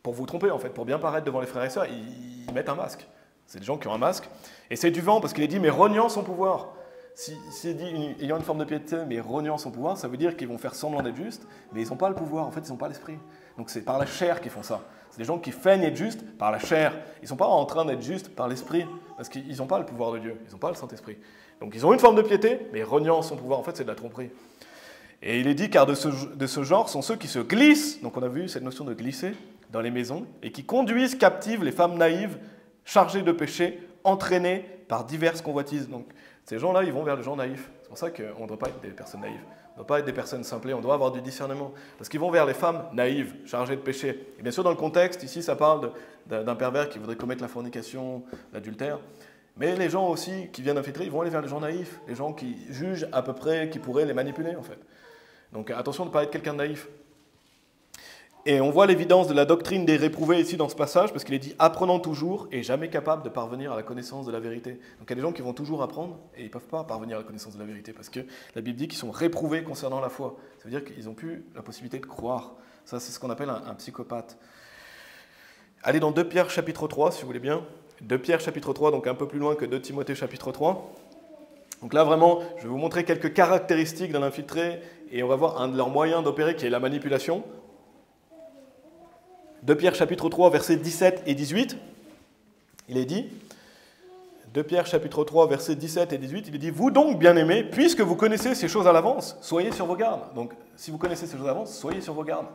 pour vous tromper, en fait, pour bien paraître devant les frères et sœurs. Ils mettent un masque. C'est des gens qui ont un masque. Et c'est du vent, parce qu'il est dit, mais rognant son pouvoir. S'il dit, ayant une forme de piété, mais rognant son pouvoir, ça veut dire qu'ils vont faire semblant d'être justes, mais ils n'ont pas le pouvoir. En fait, ils n'ont pas l'esprit. Donc c'est par la chair qu'ils font ça. C'est des gens qui feignent être justes par la chair. Ils ne sont pas en train d'être justes par l'esprit, parce qu'ils n'ont pas le pouvoir de Dieu. Ils n'ont pas le Saint-Esprit. Donc ils ont une forme de piété, mais rognant son pouvoir, en fait c'est de la tromperie. Et il est dit, car de ce genre sont ceux qui se glissent, donc on a vu cette notion de glisser, dans les maisons, et qui conduisent captives les femmes naïves, chargées de péché, entraînées par diverses convoitises. Donc ces gens-là, ils vont vers les gens naïfs. C'est pour ça qu'on ne doit pas être des personnes naïves. On ne doit pas être des personnes simplées, on doit avoir du discernement. Parce qu'ils vont vers les femmes naïves, chargées de péché. Et bien sûr, dans le contexte, ici, ça parle d'un pervers qui voudrait commettre la fornication, l'adultère. Mais les gens aussi qui viennent infiltrer, ils vont aller vers les gens naïfs, les gens qui jugent à peu près, qui pourraient les manipuler en fait. Donc attention de ne pas être quelqu'un de naïf. Et on voit l'évidence de la doctrine des réprouvés ici dans ce passage, parce qu'il est dit « apprenant toujours et jamais capable de parvenir à la connaissance de la vérité ». Donc il y a des gens qui vont toujours apprendre et ils ne peuvent pas parvenir à la connaissance de la vérité, parce que la Bible dit qu'ils sont réprouvés concernant la foi. Ça veut dire qu'ils n'ont plus la possibilité de croire. Ça, c'est ce qu'on appelle un psychopathe. Allez dans 2 Pierre chapitre 3, si vous voulez bien. 2 Pierre chapitre 3, donc un peu plus loin que 2 Timothée chapitre 3. Donc là, vraiment, je vais vous montrer quelques caractéristiques d'un infiltré et on va voir un de leurs moyens d'opérer qui est la manipulation. 2 Pierre chapitre 3, versets 17 et 18, il est dit, 2 Pierre chapitre 3, versets 17 et 18, il est dit « Vous donc, bien-aimés, puisque vous connaissez ces choses à l'avance, soyez sur vos gardes. » Donc, si vous connaissez ces choses à l'avance, soyez sur vos gardes.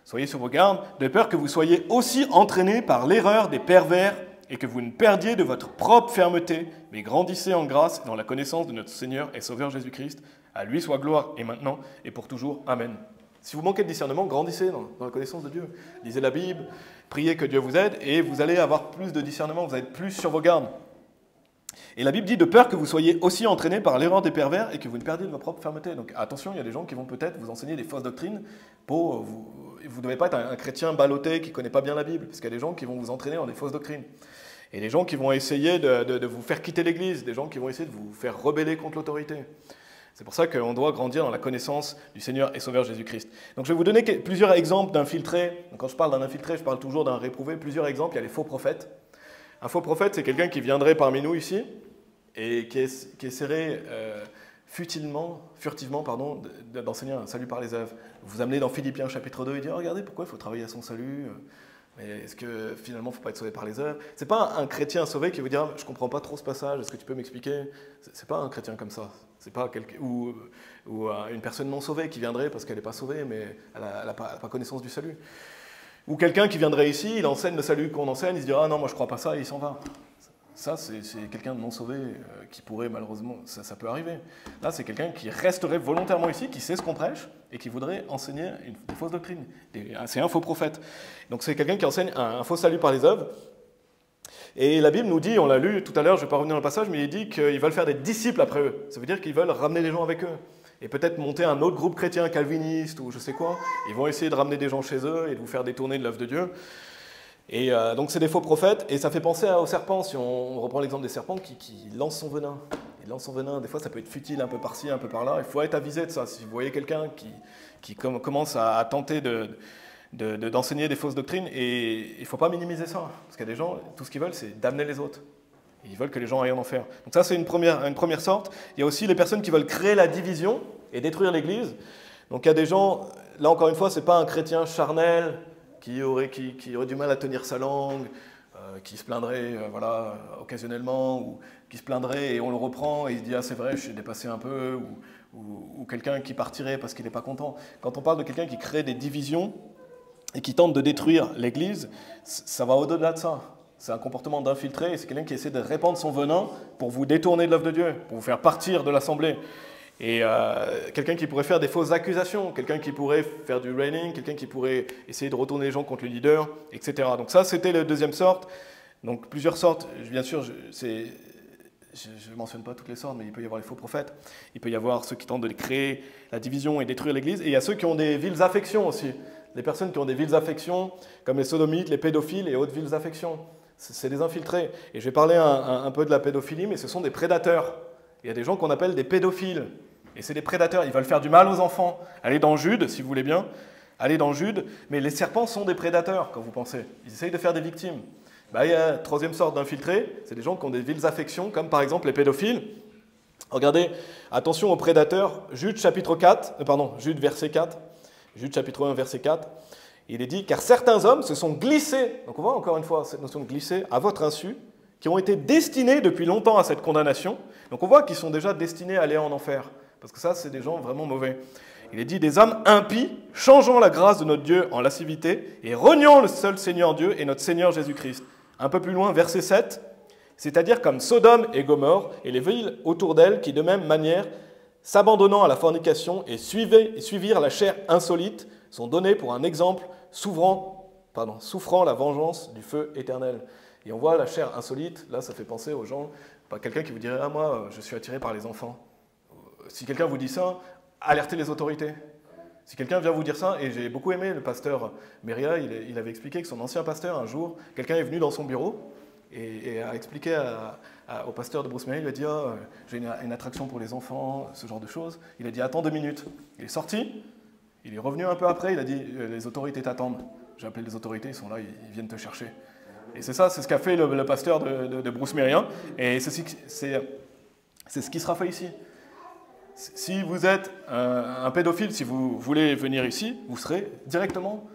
Soyez sur vos gardes, de peur que vous soyez aussi entraînés par l'erreur des pervers et que vous ne perdiez de votre propre fermeté, mais grandissez en grâce et dans la connaissance de notre Seigneur et Sauveur Jésus-Christ. À lui soit gloire et maintenant et pour toujours. Amen. Si vous manquez de discernement, grandissez dans la connaissance de Dieu. Lisez la Bible, priez que Dieu vous aide et vous allez avoir plus de discernement, vous allez être plus sur vos gardes. Et la Bible dit de peur que vous soyez aussi entraînés par l'erreur des pervers et que vous ne perdiez de votre propre fermeté. Donc attention, il y a des gens qui vont peut-être vous enseigner des fausses doctrines pour vous vous ne devez pas être un chrétien ballotté qui ne connaît pas bien la Bible, parce qu'il y a des gens qui vont vous entraîner dans des fausses doctrines. Et des gens qui vont essayer de vous faire quitter l'Église, des gens qui vont essayer de vous faire rebeller contre l'autorité. C'est pour ça qu'on doit grandir dans la connaissance du Seigneur et Sauveur Jésus-Christ. Donc je vais vous donner plusieurs exemples d'infiltrés. Quand je parle d'un infiltré, je parle toujours d'un réprouvé. Plusieurs exemples, il y a les faux prophètes. Un faux prophète, c'est quelqu'un qui viendrait parmi nous ici et qui essaierait furtivement, d'enseigner un salut par les œuvres. Vous amenez dans Philippiens chapitre 2 et dire regardez pourquoi il faut travailler à son salut. Mais est-ce que finalement il ne faut pas être sauvé par les œuvres? Ce n'est pas un chrétien sauvé qui vous dire je ne comprends pas trop ce passage, est-ce que tu peux m'expliquer? Ce n'est pas un chrétien comme ça. C'est pas ou une personne non sauvée qui viendrait parce qu'elle n'est pas sauvée, mais elle n'a pas connaissance du salut. Ou quelqu'un qui viendrait ici, il enseigne le salut qu'on enseigne, il se dira ah non, moi je ne crois pas ça, et il s'en va. Ça, c'est quelqu'un de non sauvé qui pourrait malheureusement, ça peut arriver. Là, c'est quelqu'un qui resterait volontairement ici, qui sait ce qu'on prêche et qui voudrait enseigner des fausses doctrines. C'est un faux prophète. Donc c'est quelqu'un qui enseigne un faux salut par les œuvres. Et la Bible nous dit, on l'a lu tout à l'heure, je ne vais pas revenir dans le passage, mais il dit qu'ils veulent faire des disciples après eux. Ça veut dire qu'ils veulent ramener les gens avec eux. Et peut-être monter un autre groupe chrétien calviniste ou je sais quoi. Ils vont essayer de ramener des gens chez eux et de vous faire détourner de l'œuvre de Dieu. Et donc c'est des faux prophètes, et ça fait penser aux serpents, si on reprend l'exemple des serpents qui lancent son venin. Ils lancent son venin, des fois ça peut être futile un peu par-ci, un peu par-là, il faut être avisé de ça. Si vous voyez quelqu'un qui commence à tenter d'enseigner des fausses doctrines, et il ne faut pas minimiser ça, parce qu'il y a des gens, tout ce qu'ils veulent c'est d'amener les autres. Ils veulent que les gens aillent en enfer. Donc ça c'est une première sorte. Il y a aussi les personnes qui veulent créer la division et détruire l'Église. Donc il y a des gens, là encore une fois, ce n'est pas un chrétien charnel, qui aurait du mal à tenir sa langue, qui se plaindrait occasionnellement, ou qui se plaindrait et on le reprend et il se dit « Ah, c'est vrai, je suis dépassé un peu », ou quelqu'un qui partirait parce qu'il n'est pas content. Quand on parle de quelqu'un qui crée des divisions et qui tente de détruire l'Église, ça va au-delà de ça. C'est un comportement d'infiltré et c'est quelqu'un qui essaie de répandre son venin pour vous détourner de l'œuvre de Dieu, pour vous faire partir de l'assemblée. Et quelqu'un qui pourrait faire des fausses accusations, quelqu'un qui pourrait faire du railing, quelqu'un qui pourrait essayer de retourner les gens contre le leader, etc. Donc ça, c'était la deuxième sorte. Donc plusieurs sortes, bien sûr, je ne mentionne pas toutes les sortes, mais il peut y avoir les faux prophètes, il peut y avoir ceux qui tentent de créer la division et détruire l'Église, et il y a ceux qui ont des viles affections aussi. Les personnes qui ont des viles affections, comme les sodomites, les pédophiles et autres viles affections. C'est des infiltrés. Et je vais parler un peu de la pédophilie, mais ce sont des prédateurs. Il y a des gens qu'on appelle des pédophiles. Et c'est des prédateurs, ils veulent faire du mal aux enfants. Allez dans Jude, si vous voulez bien. Allez dans Jude. Mais les serpents sont des prédateurs, quand vous pensez. Ils essayent de faire des victimes. Il y a la troisième sorte d'infiltrés. C'est des gens qui ont des viles affections, comme par exemple les pédophiles. Regardez, attention aux prédateurs. Jude chapitre 4, Jude verset 4. Jude chapitre 1, verset 4. Il est dit « Car certains hommes se sont glissés », donc on voit encore une fois cette notion de glisser, à votre insu, qui ont été destinés depuis longtemps à cette condamnation. Donc on voit qu'ils sont déjà destinés à aller en enfer. Parce que ça, c'est des gens vraiment mauvais. Il est dit « Des hommes impies, changeant la grâce de notre Dieu en lascivité et reniant le seul Seigneur Dieu et notre Seigneur Jésus-Christ. » Un peu plus loin, verset 7, « C'est-à-dire comme Sodome et Gomorrhe et les villes autour d'elles qui, de même manière, s'abandonnant à la fornication et suivirent la chair insolite, sont donnés pour un exemple souffrant la vengeance du feu éternel. » Et on voit la chair insolite, là ça fait penser aux gens, quelqu'un qui vous dirait « Ah moi, je suis attiré par les enfants ». Si quelqu'un vous dit ça, alertez les autorités. Si quelqu'un vient vous dire ça, et j'ai beaucoup aimé le pasteur Meria, il avait expliqué que son ancien pasteur, un jour, quelqu'un est venu dans son bureau et a expliqué au pasteur de Bruce Meria, il lui a dit oh, « j'ai une attraction pour les enfants, ce genre de choses ». Il a dit « Attends 2 minutes ». Il est sorti, il est revenu un peu après, il a dit « Les autorités t'attendent ». J'ai appelé les autorités, ils sont là, ils viennent te chercher. Et c'est ça, c'est ce qu'a fait le pasteur de Bruce Meria, et c'est ce qui sera fait ici. Si vous êtes un pédophile, si vous voulez venir ici, vous serez directement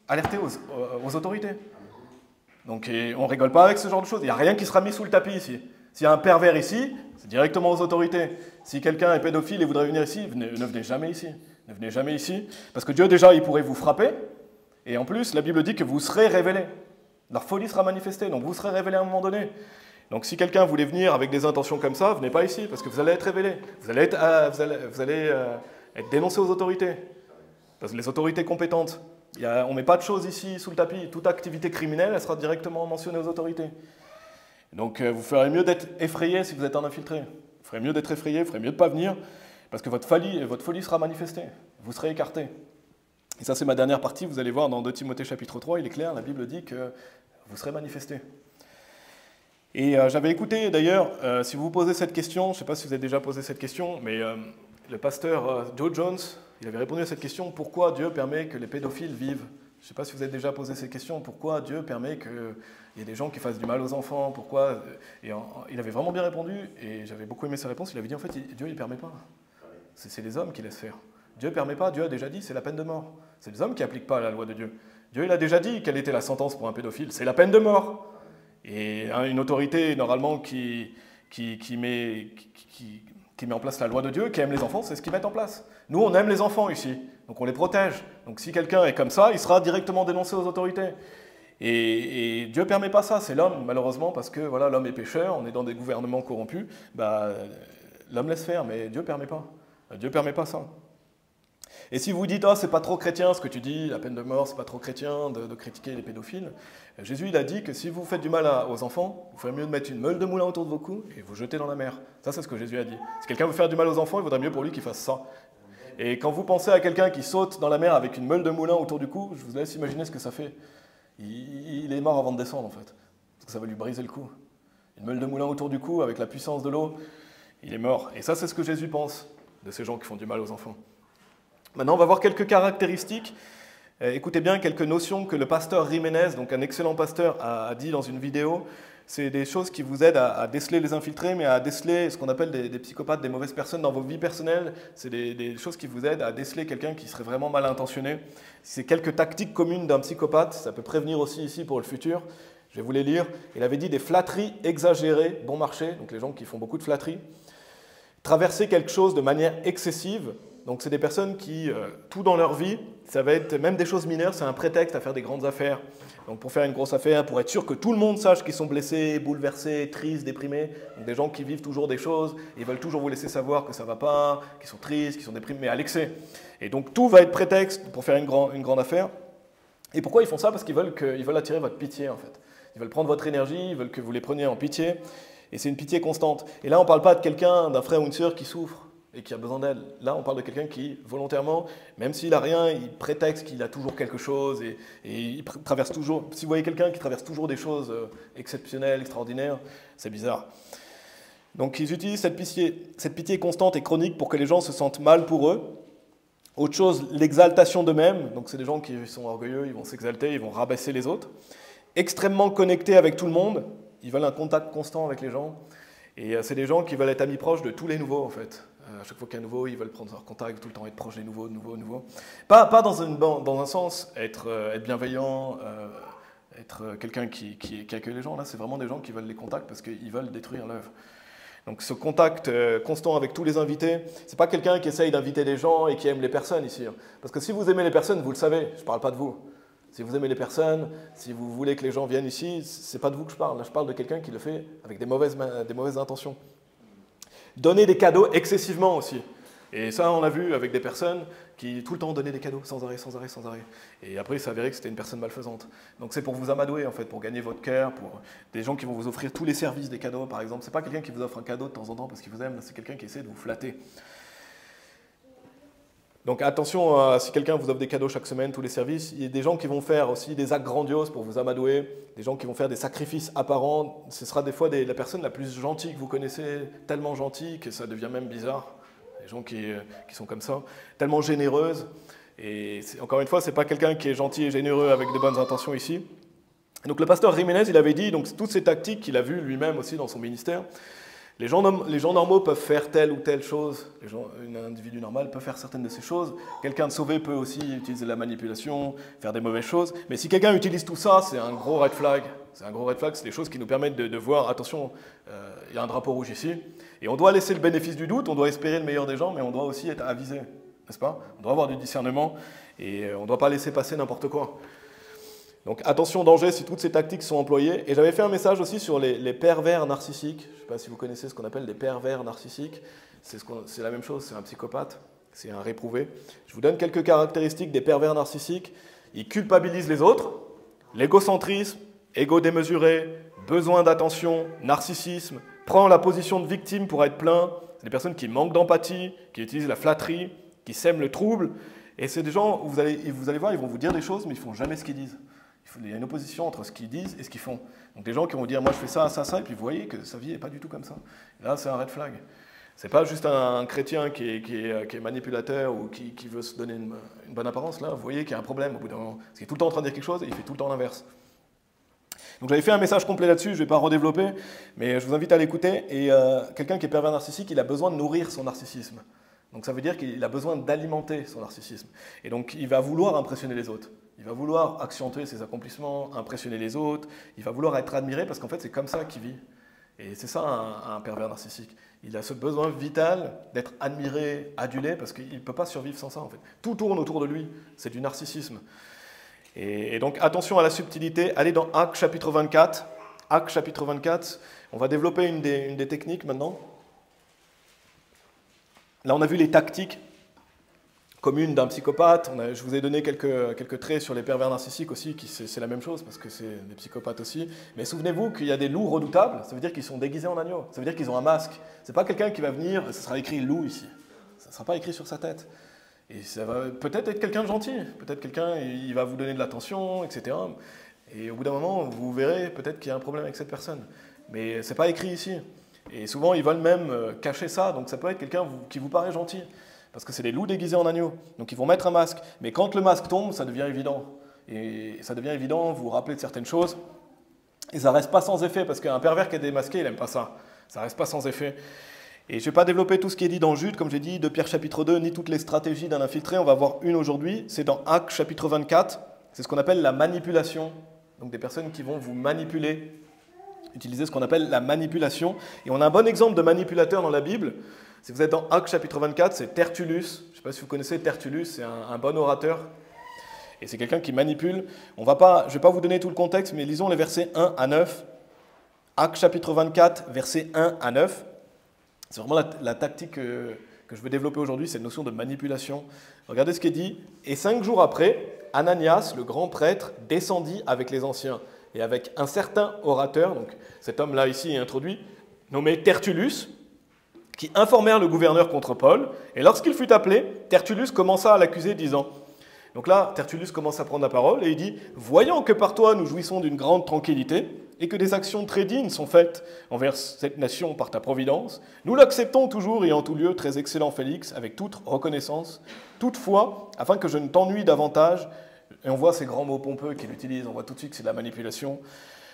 alerté aux autorités. Donc on ne rigole pas avec ce genre de choses. Il n'y a rien qui sera mis sous le tapis ici. S'il y a un pervers ici, c'est directement aux autorités. Si quelqu'un est pédophile et voudrait venir ici, ne venez jamais ici. Ne venez jamais ici. Parce que Dieu, déjà, il pourrait vous frapper. Et en plus, la Bible dit que vous serez révélés. Leur folie sera manifestée, donc vous serez révélés à un moment donné. Donc si quelqu'un voulait venir avec des intentions comme ça, venez pas ici, parce que vous allez être révélés. Vous allez être dénoncés aux autorités. Parce que les autorités compétentes. On ne met pas de choses ici sous le tapis. Toute activité criminelle, elle sera directement mentionnée aux autorités. Donc vous ferez mieux d'être effrayé si vous êtes un infiltré. Vous ferez mieux d'être effrayé, vous ferez mieux de ne pas venir, parce que votre folie sera manifestée. Vous serez écarté. Et ça, c'est ma dernière partie. Vous allez voir dans 2 Timothée chapitre 3, il est clair, la Bible dit que vous serez manifestés. Et j'avais écouté d'ailleurs, si vous vous posez cette question, je ne sais pas si vous avez déjà posé cette question, mais le pasteur Joe Jones, il avait répondu à cette question, pourquoi Dieu permet que les pédophiles vivent? Je ne sais pas si vous avez déjà posé ces questions, pourquoi Dieu permet qu'il y ait des gens qui fassent du mal aux enfants, pourquoi... Et il avait vraiment bien répondu, et j'avais beaucoup aimé sa réponse, il avait dit en fait, Dieu il ne permet pas. C'est les hommes qui laissent faire. Dieu ne permet pas, Dieu a déjà dit, c'est la peine de mort. C'est les hommes qui n'appliquent pas la loi de Dieu. Dieu il a déjà dit quelle était la sentence pour un pédophile, c'est la peine de mort. Et une autorité, normalement, qui met en place la loi de Dieu, qui aime les enfants, c'est ce qu'ils mettent en place. Nous, on aime les enfants ici, donc on les protège. Donc si quelqu'un est comme ça, il sera directement dénoncé aux autorités. Et Dieu ne permet pas ça, c'est l'homme, malheureusement, parce que voilà, l'homme est pécheur, on est dans des gouvernements corrompus, l'homme laisse faire, mais Dieu ne permet pas. Dieu ne permet pas ça. Et si vous dites, ah, c'est pas trop chrétien ce que tu dis, la peine de mort, c'est pas trop chrétien de critiquer les pédophiles, Jésus il a dit que si vous faites du mal aux enfants, il faudrait mieux de mettre une meule de moulin autour de vos coups et vous jeter dans la mer. Ça, c'est ce que Jésus a dit. Si quelqu'un veut faire du mal aux enfants, il vaudrait mieux pour lui qu'il fasse ça. Et quand vous pensez à quelqu'un qui saute dans la mer avec une meule de moulin autour du cou, je vous laisse imaginer ce que ça fait. Il est mort avant de descendre, en fait. Parce que ça va lui briser le cou. Une meule de moulin autour du cou, avec la puissance de l'eau, il est mort. Et ça, c'est ce que Jésus pense de ces gens qui font du mal aux enfants. Maintenant, on va voir quelques caractéristiques. Écoutez bien, quelques notions que le pasteur Jiménez, donc un excellent pasteur, a dit dans une vidéo. C'est des choses qui vous aident à déceler les infiltrés, mais à déceler ce qu'on appelle des psychopathes, des mauvaises personnes dans vos vies personnelles. C'est des choses qui vous aident à déceler quelqu'un qui serait vraiment mal intentionné. C'est quelques tactiques communes d'un psychopathe. Ça peut prévenir aussi ici pour le futur. Je vais vous les lire. Il avait dit des flatteries exagérées, bon marché, donc les gens qui font beaucoup de flatteries. Traverser quelque chose de manière excessive. Donc c'est des personnes qui, tout dans leur vie, ça va être même des choses mineures, c'est un prétexte à faire des grandes affaires. Donc pour faire une grosse affaire, pour être sûr que tout le monde sache qu'ils sont blessés, bouleversés, tristes, déprimés. Donc des gens qui vivent toujours des choses, et veulent toujours vous laisser savoir que ça ne va pas, qu'ils sont tristes, qu'ils sont déprimés, mais à l'excès. Et donc tout va être prétexte pour faire une grande affaire. Et pourquoi ils font ça? Parce qu'ils veulent attirer votre pitié en fait. Ils veulent prendre votre énergie, ils veulent que vous les preniez en pitié. Et c'est une pitié constante. Et là on ne parle pas de quelqu'un, d'un frère ou une sœur qui souffre et qui a besoin d'aide. Là, on parle de quelqu'un qui, volontairement, même s'il n'a rien, il prétexte qu'il a toujours quelque chose et il traverse toujours... Si vous voyez quelqu'un qui traverse toujours des choses exceptionnelles, extraordinaires, c'est bizarre. Donc, ils utilisent cette pitié constante et chronique pour que les gens se sentent mal pour eux. Autre chose, l'exaltation d'eux-mêmes. Donc, c'est des gens qui sont orgueilleux, ils vont s'exalter, ils vont rabaisser les autres. Extrêmement connectés avec tout le monde. Ils veulent un contact constant avec les gens. Et c'est des gens qui veulent être amis proches de tous les nouveaux, en fait. À chaque fois qu'il y a un nouveau, ils veulent prendre leur contact, tout le temps être proche des nouveaux. Pas dans un sens, être bienveillant, être quelqu'un qui accueille les gens. Là, c'est vraiment des gens qui veulent les contacts parce qu'ils veulent détruire l'œuvre. Donc ce contact constant avec tous les invités, c'est pas quelqu'un qui essaye d'inviter les gens et qui aime les personnes ici. Parce que si vous aimez les personnes, vous le savez, je ne parle pas de vous. Si vous aimez les personnes, si vous voulez que les gens viennent ici, c'est pas de vous que je parle. Là, je parle de quelqu'un qui le fait avec des mauvaises intentions. Donner des cadeaux excessivement aussi. Et ça, on l'a vu avec des personnes qui tout le temps donnaient des cadeaux, sans arrêt. Et après, il s'est avéré que c'était une personne malfaisante. Donc c'est pour vous amadouer, en fait, pour gagner votre cœur, pour des gens qui vont vous offrir tous les services des cadeaux, par exemple. C'est pas quelqu'un qui vous offre un cadeau de temps en temps parce qu'il vous aime, c'est quelqu'un qui essaie de vous flatter. Donc attention, si quelqu'un vous offre des cadeaux chaque semaine, tous les services, il y a des gens qui vont faire aussi des actes grandioses pour vous amadouer, des gens qui vont faire des sacrifices apparents. Ce sera des fois la personne la plus gentille que vous connaissez, tellement gentille que ça devient même bizarre. Des gens qui sont comme ça, tellement généreuses. Et encore une fois, ce n'est pas quelqu'un qui est gentil et généreux avec de bonnes intentions ici. Donc le pasteur Jiménez, il avait dit, donc toutes ces tactiques qu'il a vues lui-même aussi dans son ministère, les gens normaux peuvent faire telle ou telle chose, un individu normal peut faire certaines de ces choses, quelqu'un de sauvé peut aussi utiliser la manipulation, faire des mauvaises choses, mais si quelqu'un utilise tout ça, c'est un gros red flag. C'est un gros red flag, c'est des choses qui nous permettent de voir, attention, il y a un drapeau rouge ici, et on doit laisser le bénéfice du doute, on doit espérer le meilleur des gens, mais on doit aussi être avisé, n'est-ce pas? On doit avoir du discernement, et on ne doit pas laisser passer n'importe quoi. Donc attention, danger si toutes ces tactiques sont employées. Et j'avais fait un message aussi sur les pervers narcissiques. Je ne sais pas si vous connaissez ce qu'on appelle des pervers narcissiques. C'est la même chose, c'est un psychopathe, c'est un réprouvé. Je vous donne quelques caractéristiques des pervers narcissiques. Ils culpabilisent les autres, l'égocentrisme, ego démesuré, besoin d'attention, narcissisme, prend la position de victime pour être plein. C'est des personnes qui manquent d'empathie, qui utilisent la flatterie, qui sèment le trouble, Et c'est des gens où vous allez voir, ils vont vous dire des choses, mais ils ne font jamais ce qu'ils disent. Il y a une opposition entre ce qu'ils disent et ce qu'ils font. Donc des gens qui vont vous dire, moi je fais ça, ça, ça, et puis vous voyez que sa vie n'est pas du tout comme ça. Et là, c'est un red flag. C'est pas juste un chrétien qui est manipulateur ou qui veut se donner une bonne apparence. Là, vous voyez qu'il y a un problème au bout d'un moment. Parce qu'il est tout le temps en train de dire quelque chose et il fait tout le temps l'inverse. Donc j'avais fait un message complet là-dessus, je ne vais pas redévelopper, mais je vous invite à l'écouter. Et quelqu'un qui est pervers narcissique, il a besoin de nourrir son narcissisme. Donc ça veut dire qu'il a besoin d'alimenter son narcissisme. Et donc il va vouloir impressionner les autres. Il va vouloir accentuer ses accomplissements, impressionner les autres. Il va vouloir être admiré parce qu'en fait c'est comme ça qu'il vit. Et c'est ça un pervers narcissique. Il a ce besoin vital d'être admiré, adulé, parce qu'il ne peut pas survivre sans ça en fait. Tout tourne autour de lui, c'est du narcissisme. Et donc attention à la subtilité, allez dans Actes chapitre 24. Actes chapitre 24, on va développer une des techniques maintenant. Là on a vu les tactiques communes d'un psychopathe, je vous ai donné quelques traits sur les pervers narcissiques aussi, c'est la même chose parce que c'est des psychopathes aussi. Mais souvenez-vous qu'il y a des loups redoutables, ça veut dire qu'ils sont déguisés en agneau, ça veut dire qu'ils ont un masque. C'est pas quelqu'un qui va venir, ça sera écrit loup ici, ça ne sera pas écrit sur sa tête. Et ça va peut-être être quelqu'un de gentil, peut-être quelqu'un, il va vous donner de l'attention, etc. Et au bout d'un moment, vous verrez peut-être qu'il y a un problème avec cette personne. Mais c'est pas écrit ici. Et souvent, ils veulent même cacher ça, donc ça peut être quelqu'un qui vous paraît gentil. Parce que c'est des loups déguisés en agneaux. Donc ils vont mettre un masque. Mais quand le masque tombe, ça devient évident. Et ça devient évident, vous vous rappelez de certaines choses. Et ça ne reste pas sans effet, parce qu'un pervers qui est démasqué, il n'aime pas ça. Ça ne reste pas sans effet. Et je ne vais pas développer tout ce qui est dit dans Jude, comme j'ai dit, de Pierre chapitre 2, ni toutes les stratégies d'un infiltré. On va voir une aujourd'hui. C'est dans Actes chapitre 24. C'est ce qu'on appelle la manipulation. Donc des personnes qui vont vous manipuler. Utiliser ce qu'on appelle la manipulation. Et on a un bon exemple de manipulateur dans la Bible. Si vous êtes dans Actes chapitre 24, c'est Tertullus. Je ne sais pas si vous connaissez Tertullus, c'est un bon orateur. Et c'est quelqu'un qui manipule. Je ne vais pas vous donner tout le contexte, mais lisons les versets 1 à 9. Actes chapitre 24, versets 1 à 9. C'est vraiment la tactique que je veux développer aujourd'hui, cette notion de manipulation. Regardez ce qui est dit. Et 5 jours après, Ananias, le grand prêtre, descendit avec les anciens et avec un certain orateur, donc cet homme-là ici est introduit, nommé Tertullus, qui informèrent le gouverneur contre Paul. Et lorsqu'il fut appelé, Tertullus commença à l'accuser, disant... Donc là, Tertullus commence à prendre la parole et il dit « Voyant que par toi nous jouissons d'une grande tranquillité et que des actions très dignes sont faites envers cette nation par ta providence, nous l'acceptons toujours et en tout lieu, très excellent Félix, avec toute reconnaissance. Toutefois, afin que je ne t'ennuie davantage... » Et on voit ces grands mots pompeux qu'il utilise, on voit tout de suite que c'est de la manipulation.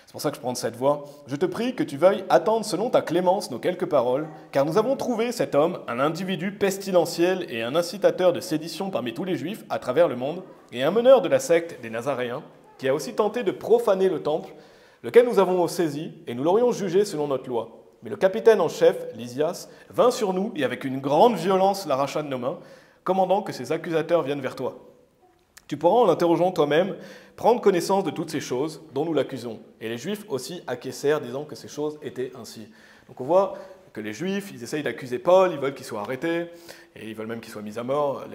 C'est pour ça que je prends cette voix. Je te prie que tu veuilles attendre selon ta clémence nos quelques paroles, car nous avons trouvé cet homme, un individu pestilentiel et un incitateur de sédition parmi tous les Juifs à travers le monde, et un meneur de la secte des Nazaréens, qui a aussi tenté de profaner le temple, lequel nous avons saisi, et nous l'aurions jugé selon notre loi. Mais le capitaine en chef, Lysias, vint sur nous et avec une grande violence l'arracha de nos mains, commandant que ses accusateurs viennent vers toi. Tu pourras, en l'interrogeant toi-même, prendre connaissance de toutes ces choses dont nous l'accusons. Et les Juifs aussi acquiescèrent, disant que ces choses étaient ainsi. Donc on voit que les Juifs, ils essayent d'accuser Paul, ils veulent qu'il soit arrêté, et ils veulent même qu'il soit mis à mort.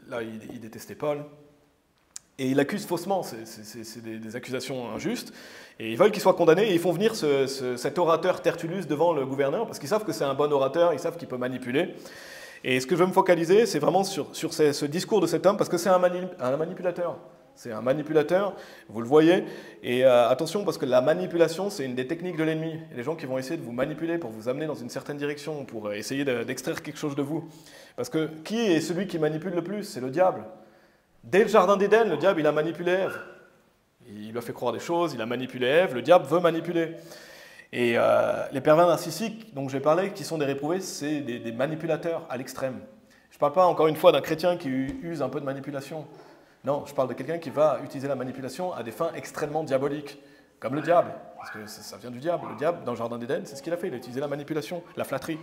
Là, ils détestaient Paul. Et ils l'accusent faussement, c'est des accusations injustes. Et ils veulent qu'il soit condamné, et ils font venir cet orateur Tertullus devant le gouverneur, parce qu'ils savent que c'est un bon orateur, ils savent qu'il peut manipuler. Et ce que je veux me focaliser, c'est vraiment sur ce discours de cet homme, parce que c'est un manipulateur. C'est un manipulateur, vous le voyez. Et attention, parce que la manipulation, c'est une des techniques de l'ennemi. Il y a des gens qui vont essayer de vous manipuler pour vous amener dans une certaine direction, pour essayer d'extraire quelque chose de vous. Parce que qui est celui qui manipule le plus? C'est le diable. Dès le jardin d'Éden, le diable, il a manipulé Ève. Il lui a fait croire des choses, il a manipulé Ève, le diable veut manipuler. Et les pervers narcissiques dont j'ai parlé, qui sont des réprouvés, c'est des manipulateurs à l'extrême. Je ne parle pas encore une fois d'un chrétien qui use un peu de manipulation. Non, je parle de quelqu'un qui va utiliser la manipulation à des fins extrêmement diaboliques, comme le diable, parce que ça vient du diable. Le diable, dans le jardin d'Éden, c'est ce qu'il a fait, il a utilisé la manipulation, la flatterie.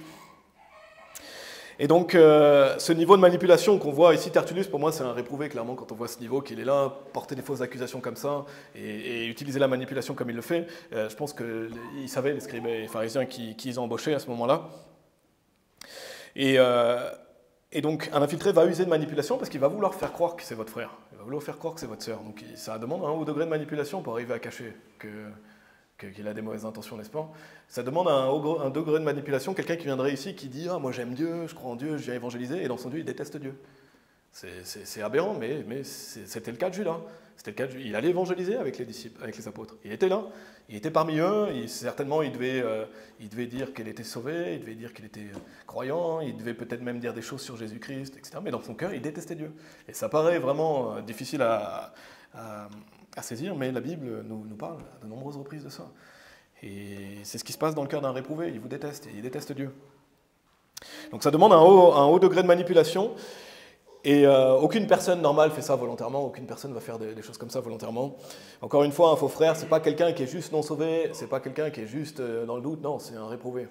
Et donc, ce niveau de manipulation qu'on voit ici, Tertullus, pour moi, c'est un réprouvé, clairement, quand on voit ce niveau, qu'il est là, porter des fausses accusations comme ça, et utiliser la manipulation comme il le fait. Je pense qu'ils savaient, les scribes et les pharisiens, qu'ils ont embauché à ce moment-là. Et donc, un infiltré va user de manipulation parce qu'il va vouloir faire croire que c'est votre frère. Il va vouloir faire croire que c'est votre sœur. Donc, ça demande un haut degré de manipulation pour arriver à cacher qu'il a des mauvaises intentions, n'est-ce pas? Ça demande un degré de manipulation. Quelqu'un qui viendrait ici, qui dit « Ah, moi j'aime Dieu, je crois en Dieu, je viens évangéliser », et dans son Dieu, il déteste Dieu. C'est aberrant, mais c'était le cas de Judas. Il allait évangéliser avec les disciples, avec les apôtres. Il était là, il était parmi eux, certainement il devait dire qu'il était sauvé, il devait dire qu'il était croyant, il devait peut-être même dire des choses sur Jésus-Christ, etc. Mais dans son cœur, il détestait Dieu. Et ça paraît vraiment difficile à saisir, mais la Bible nous parle à de nombreuses reprises de ça. Et c'est ce qui se passe dans le cœur d'un réprouvé, il vous déteste, et il déteste Dieu. Donc ça demande un haut degré de manipulation. Et aucune personne normale fait ça volontairement, aucune personne va faire des choses comme ça volontairement. Encore une fois, un faux frère, c'est pas quelqu'un qui est juste non sauvé, c'est pas quelqu'un qui est juste dans le doute, non, c'est un réprouvé.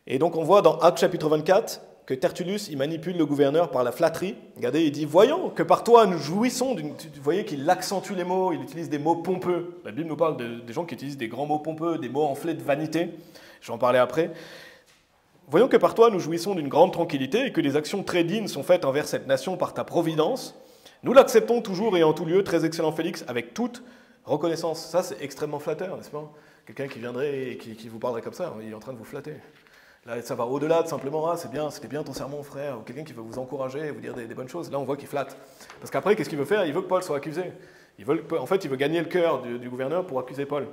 Et donc on voit dans Actes chapitre 24 que Tertullus, il manipule le gouverneur par la flatterie. Regardez, il dit « Voyons que par toi nous jouissons d'une... » Vous voyez qu'il accentue les mots, il utilise des mots pompeux. La Bible nous parle des gens qui utilisent des grands mots pompeux, des mots enflés de vanité. Je vais en parler après. Voyons que par toi nous jouissons d'une grande tranquillité et que des actions très dignes sont faites envers cette nation par ta providence. Nous l'acceptons toujours et en tout lieu, très excellent Félix, avec toute reconnaissance. Ça, c'est extrêmement flatteur, n'est-ce pas? Quelqu'un qui viendrait et qui vous parlerait comme ça, il est en train de vous flatter. Là, ça va au-delà de simplement « Ah, c'était bien ton sermon, frère », ou quelqu'un qui veut vous encourager, vous dire des bonnes choses. Là, on voit qu'il flatte. Parce qu'après, qu'est-ce qu'il veut faire? Il veut que Paul soit accusé. En fait, il veut gagner le cœur du gouverneur pour accuser Paul.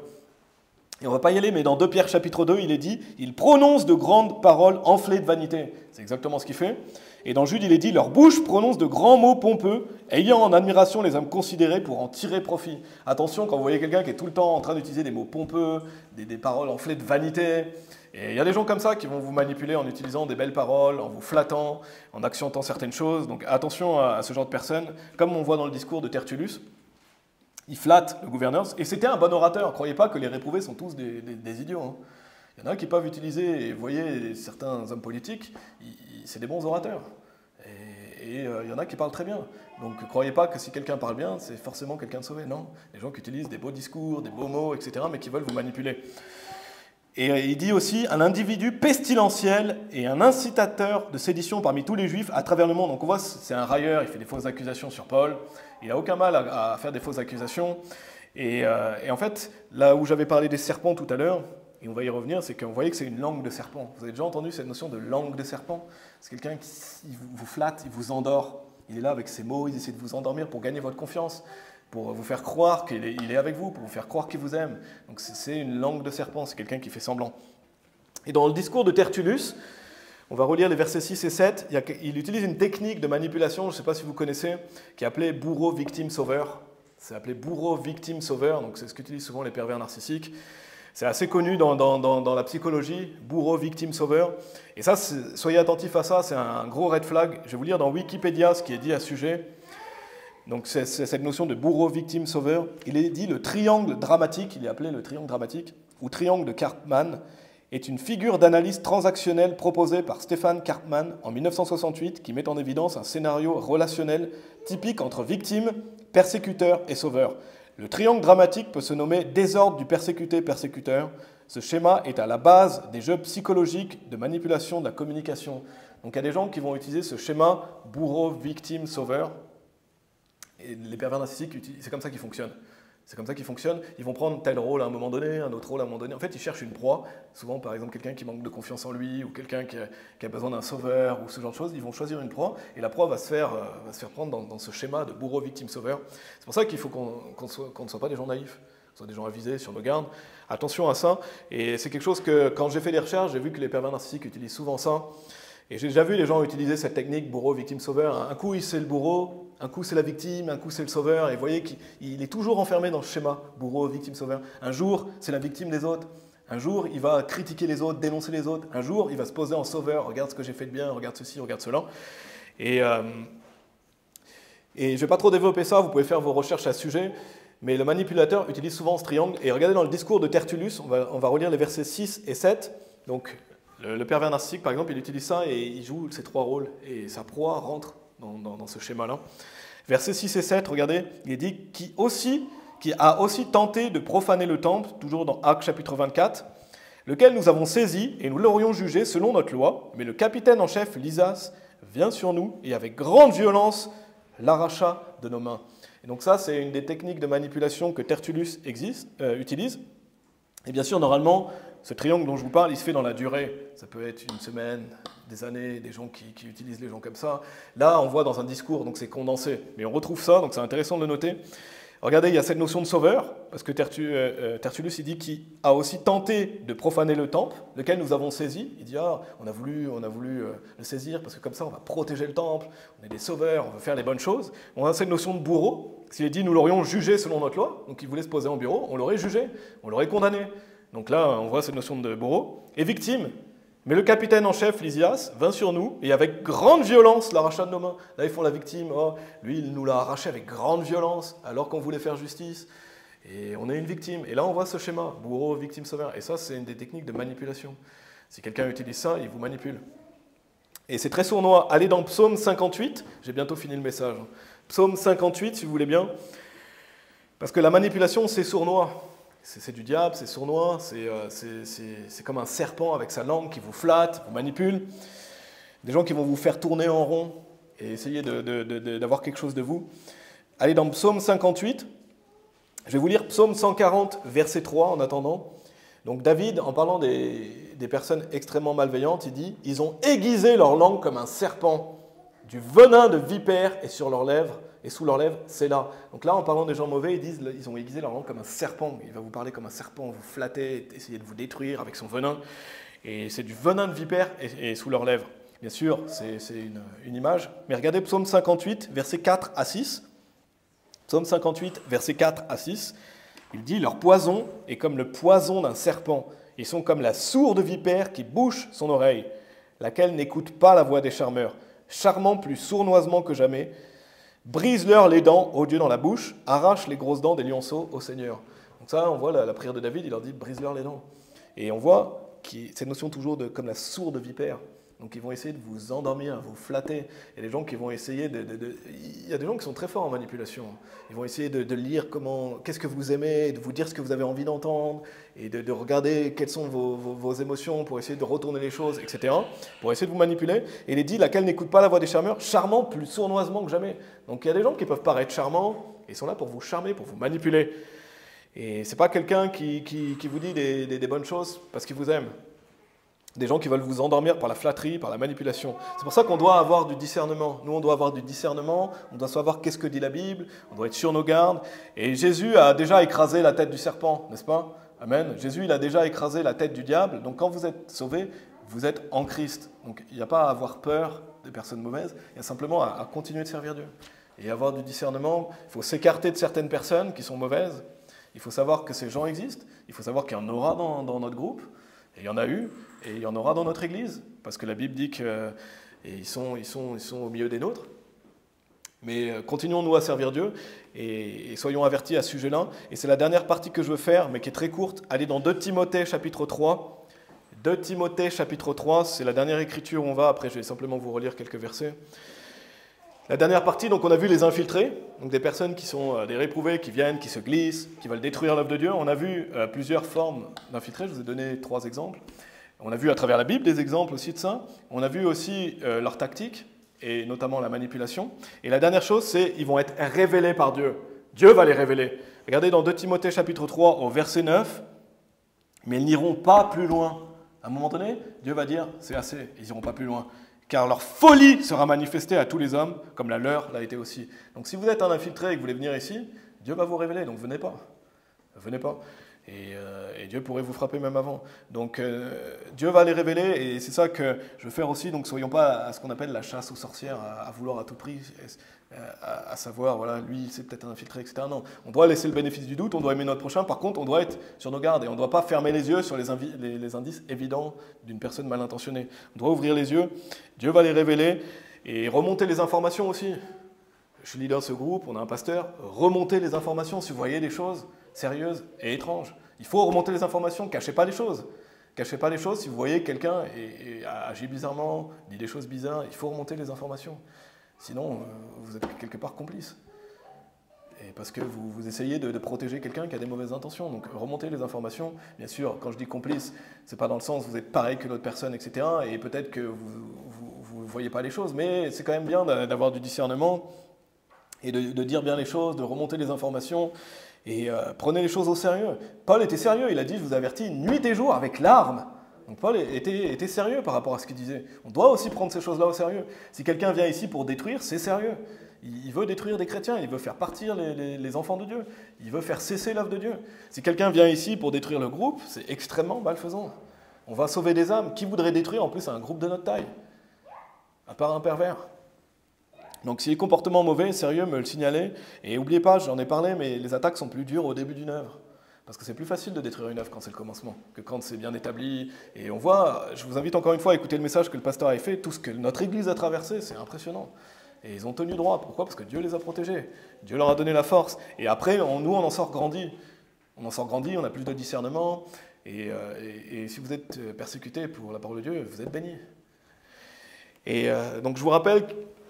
Et on ne va pas y aller, mais dans 2 Pierre chapitre 2, il est dit « Il prononce de grandes paroles enflées de vanité ». C'est exactement ce qu'il fait. Et dans Jude, il est dit « Leur bouche prononce de grands mots pompeux, ayant en admiration les hommes considérés pour en tirer profit ». Attention, quand vous voyez quelqu'un qui est tout le temps en train d'utiliser des mots pompeux, des paroles enflées de vanité, et il y a des gens comme ça qui vont vous manipuler en utilisant des belles paroles, en vous flattant, en accentuant certaines choses. Donc attention à ce genre de personnes, comme on voit dans le discours de Tertullus. Il flatte le gouverneur, et c'était un bon orateur. Ne croyez pas que les réprouvés sont tous des idiots. Hein. Il y en a qui peuvent utiliser, et vous voyez, certains hommes politiques, c'est des bons orateurs. Et il y en a qui parlent très bien. Donc ne croyez pas que si quelqu'un parle bien, c'est forcément quelqu'un de sauvé. Non, des gens qui utilisent des beaux discours, des beaux mots, etc., mais qui veulent vous manipuler. Et il dit aussi un individu pestilentiel et un incitateur de sédition parmi tous les juifs à travers le monde. Donc on voit, c'est un railleur, il fait des fausses accusations sur Paul. Il n'a aucun mal à faire des fausses accusations. Et en fait, là où j'avais parlé des serpents tout à l'heure, et on va y revenir, c'est qu'on voyait que c'est une langue de serpent. Vous avez déjà entendu cette notion de langue de serpent? C'est quelqu'un qui vous flatte, il vous endort. Il est là avec ses mots, il essaie de vous endormir pour gagner votre confiance, pour vous faire croire qu'il est avec vous, pour vous faire croire qu'il vous aime. Donc c'est une langue de serpent, c'est quelqu'un qui fait semblant. Et dans le discours de Tertullus, on va relire les versets 6 et 7, il utilise une technique de manipulation, je ne sais pas si vous connaissez, qui est appelée bourreau, victime, sauveur. C'est appelé bourreau, victime, sauveur, donc c'est ce qu'utilisent souvent les pervers narcissiques. C'est assez connu dans la psychologie, bourreau, victime, sauveur. Et ça, soyez attentifs à ça, c'est un gros red flag. Je vais vous lire dans Wikipédia ce qui est dit à ce sujet. Donc c'est cette notion de bourreau, victime, sauveur. Il est dit le triangle dramatique, il est appelé le triangle dramatique, ou triangle de Karpman, est une figure d'analyse transactionnelle proposée par Stefan Karpman en 1968 qui met en évidence un scénario relationnel typique entre victime, persécuteur et sauveur. Le triangle dramatique peut se nommer désordre du persécuté-persécuteur. Ce schéma est à la base des jeux psychologiques de manipulation de la communication. Donc il y a des gens qui vont utiliser ce schéma bourreau, victime, sauveur. Et les pervers narcissiques, c'est comme ça qu'ils fonctionnent. C'est comme ça qu'ils fonctionnent. Ils vont prendre tel rôle à un moment donné, un autre rôle à un moment donné. En fait, ils cherchent une proie. Souvent, par exemple, quelqu'un qui manque de confiance en lui ou quelqu'un qui a besoin d'un sauveur ou ce genre de choses. Ils vont choisir une proie et la proie va se faire prendre dans ce schéma de bourreau, victime, sauveur. C'est pour ça qu'il faut qu'on ne soit pas des gens naïfs, qu'on soit des gens avisés, sur nos gardes. Attention à ça. Et c'est quelque chose que, quand j'ai fait des recherches, j'ai vu que les pervers narcissiques utilisent souvent ça. Et j'ai déjà vu les gens utiliser cette technique bourreau, victime, sauveur. Un coup, c'est le bourreau, un coup, c'est la victime, un coup, c'est le sauveur. Et vous voyez qu'il est toujours enfermé dans ce schéma bourreau, victime, sauveur. Un jour, c'est la victime des autres. Un jour, il va critiquer les autres, dénoncer les autres. Un jour, il va se poser en sauveur. Regarde ce que j'ai fait de bien, regarde ceci, regarde cela. Et je ne vais pas trop développer ça, vous pouvez faire vos recherches à ce sujet. Mais le manipulateur utilise souvent ce triangle. Et regardez dans le discours de Tertullus, on va relire les versets 6 et 7. Donc, le pervers narcissique, par exemple, il utilise ça et il joue ces trois rôles. Et sa proie rentre dans ce schéma-là. Versets 6 et 7, regardez, il est dit qui a aussi tenté de profaner le temple, toujours dans Actes chapitre 24, lequel nous avons saisi et nous l'aurions jugé selon notre loi, mais le capitaine en chef, Lysas, vient sur nous et avec grande violence l'arracha de nos mains. Et donc ça, c'est une des techniques de manipulation que Tertullus utilise. Et bien sûr, normalement, Ce triangle dont je vous parle, il se fait dans la durée. Ça peut être une semaine, des années, des gens qui utilisent les gens comme ça. Là, on voit dans un discours, donc c'est condensé. Mais on retrouve ça, donc c'est intéressant de le noter. Regardez, il y a cette notion de sauveur, parce que Tertullus, il dit qu'il a aussi tenté de profaner le temple, lequel nous avons saisi. Il dit, on a voulu le saisir, parce que comme ça, on va protéger le temple, on est des sauveurs, on veut faire les bonnes choses. On a cette notion de bourreau. S'il est dit, nous l'aurions jugé selon notre loi, donc il voulait se poser en bureau, on l'aurait jugé, on l'aurait condamné. Donc là, on voit cette notion de bourreau. Et victime. Mais le capitaine en chef, Lysias, vint sur nous et avec grande violence l'arracha de nos mains. Là, ils font la victime. Oh, lui, il nous l'a arraché avec grande violence alors qu'on voulait faire justice. Et on est une victime. Et là, on voit ce schéma, bourreau, victime, sauveur. Et ça, c'est une des techniques de manipulation. Si quelqu'un utilise ça, il vous manipule. Et c'est très sournois. Allez dans Psaume 58. J'ai bientôt fini le message. Psaume 58, si vous voulez bien. Parce que la manipulation, c'est sournois. C'est du diable, c'est sournois, c'est comme un serpent avec sa langue qui vous flatte, vous manipule. Des gens qui vont vous faire tourner en rond et essayer d'avoir quelque chose de vous. Allez dans Psaume 58. Je vais vous lire Psaume 140, verset 3 en attendant. Donc David, en parlant des personnes extrêmement malveillantes, il dit « Ils ont aiguisé leur langue comme un serpent, du venin de vipère est sur leurs lèvres. » Et sous leurs lèvres, c'est là. Donc là, en parlant des gens mauvais, ils ont aiguisé leur langue comme un serpent. Il va vous parler comme un serpent, vous flatter, essayer de vous détruire avec son venin. Et c'est du venin de vipère et sous leurs lèvres. Bien sûr, c'est une image. Mais regardez Psaume 58, versets 4 à 6. Psaume 58, versets 4 à 6. Il dit « Leur poison est comme le poison d'un serpent. Ils sont comme la sourde vipère qui bouche son oreille, laquelle n'écoute pas la voix des charmeurs. Charmant plus sournoisement que jamais. Brise-leur les dents, ô Dieu, dans la bouche, arrache les grosses dents des lionceaux au Seigneur. » Donc ça, on voit la prière de David, il leur dit « brise-leur les dents ». Et on voit cette notion toujours comme la sourde vipère. Donc ils vont essayer de vous endormir, vous flatter. Il y a des gens qui vont essayer Il y a des gens qui sont très forts en manipulation. Ils vont essayer de lire qu'est-ce que vous aimez, de vous dire ce que vous avez envie d'entendre, et de regarder quelles sont vos émotions pour essayer de retourner les choses, etc. Pour essayer de vous manipuler. Et il est dit, laquelle n'écoute pas la voix des charmeurs, charmant plus sournoisement que jamais. Donc il y a des gens qui peuvent paraître charmants, et ils sont là pour vous charmer, pour vous manipuler. Et ce n'est pas quelqu'un qui vous dit des bonnes choses parce qu'il vous aime. Des gens qui veulent vous endormir par la flatterie, par la manipulation. C'est pour ça qu'on doit avoir du discernement. Nous, on doit avoir du discernement, on doit savoir qu'est-ce que dit la Bible, on doit être sur nos gardes. Et Jésus a déjà écrasé la tête du serpent, n'est-ce pas? Amen. Jésus, il a déjà écrasé la tête du diable. Donc quand vous êtes sauvés, vous êtes en Christ. Donc il n'y a pas à avoir peur des personnes mauvaises, il y a simplement à continuer de servir Dieu. Et avoir du discernement, il faut s'écarter de certaines personnes qui sont mauvaises. Il faut savoir que ces gens existent, il faut savoir qu'il y en aura dans notre groupe, et il y en a eu, et il y en aura dans notre Église, parce que la Bible dit qu'ils sont au milieu des nôtres. Mais continuons-nous à servir Dieu, et soyons avertis à ce sujet-là. Et c'est la dernière partie que je veux faire, mais qui est très courte. Allez dans 2 Timothée chapitre 3. 2 Timothée chapitre 3, c'est la dernière écriture où on va, après je vais simplement vous relire quelques versets. La dernière partie, donc on a vu les infiltrés, donc des personnes qui sont des réprouvés, qui viennent, qui se glissent, qui veulent détruire l'œuvre de Dieu. On a vu plusieurs formes d'infiltrés, je vous ai donné 3 exemples. On a vu à travers la Bible des exemples aussi de ça. On a vu aussi leur tactique, et notamment la manipulation. Et la dernière chose, c'est qu'ils vont être révélés par Dieu. Dieu va les révéler. Regardez dans 2 Timothée chapitre 3 au verset 9, mais ils n'iront pas plus loin. À un moment donné, Dieu va dire, c'est assez, ils n'iront pas plus loin. Car leur folie sera manifestée à tous les hommes, comme la leur l'a été aussi. Donc si vous êtes un infiltré et que vous voulez venir ici, Dieu va vous révéler, donc venez pas. Venez pas. Et Dieu pourrait vous frapper même avant. Donc Dieu va les révéler, et c'est ça que je veux faire aussi. Donc soyons pas à ce qu'on appelle la chasse aux sorcières, à vouloir à tout prix, à savoir, voilà, lui c'est peut-être un infiltré, etc. Non, on doit laisser le bénéfice du doute, on doit aimer notre prochain. Par contre, on doit être sur nos gardes, et on ne doit pas fermer les yeux sur les indices évidents d'une personne mal intentionnée. On doit ouvrir les yeux, Dieu va les révéler, et remonter les informations aussi. Je suis leader de ce groupe, on a un pasteur, remontez les informations si vous voyez des choses sérieuses et étranges. Il faut remonter les informations, cachez pas les choses. Cachez pas les choses, si vous voyez quelqu'un et agit bizarrement, dit des choses bizarres, il faut remonter les informations. Sinon, vous êtes quelque part complice. Et parce que vous essayez de protéger quelqu'un qui a des mauvaises intentions. Donc remontez les informations. Bien sûr, quand je dis complice, c'est pas dans le sens vous êtes pareil que l'autre personne, etc. Et peut-être que vous ne voyez pas les choses, mais c'est quand même bien d'avoir du discernement et de dire bien les choses, de remonter les informations. Et prenez les choses au sérieux. Paul était sérieux, il a dit, je vous avertis, nuit et jour, avec larmes. Donc Paul était sérieux par rapport à ce qu'il disait. On doit aussi prendre ces choses-là au sérieux. Si quelqu'un vient ici pour détruire, c'est sérieux. Il veut détruire des chrétiens, il veut faire partir les enfants de Dieu. Il veut faire cesser l'œuvre de Dieu. Si quelqu'un vient ici pour détruire le groupe, c'est extrêmement malfaisant. On va sauver des âmes. Qui voudrait détruire en plus un groupe de notre taille? À part un pervers. Donc si les comportements mauvais, sérieux, me le signalez. Et n'oubliez pas, j'en ai parlé, mais les attaques sont plus dures au début d'une œuvre. Parce que c'est plus facile de détruire une œuvre quand c'est le commencement, que quand c'est bien établi. Et on voit, je vous invite encore une fois à écouter le message que le pasteur a fait, tout ce que notre Église a traversé, c'est impressionnant. Et ils ont tenu droit. Pourquoi? Parce que Dieu les a protégés. Dieu leur a donné la force. Et après, nous, on en sort grandi. On en sort grandi, on a plus de discernement. Et si vous êtes persécutés pour la parole de Dieu, vous êtes bénis. Et donc je vous rappelle,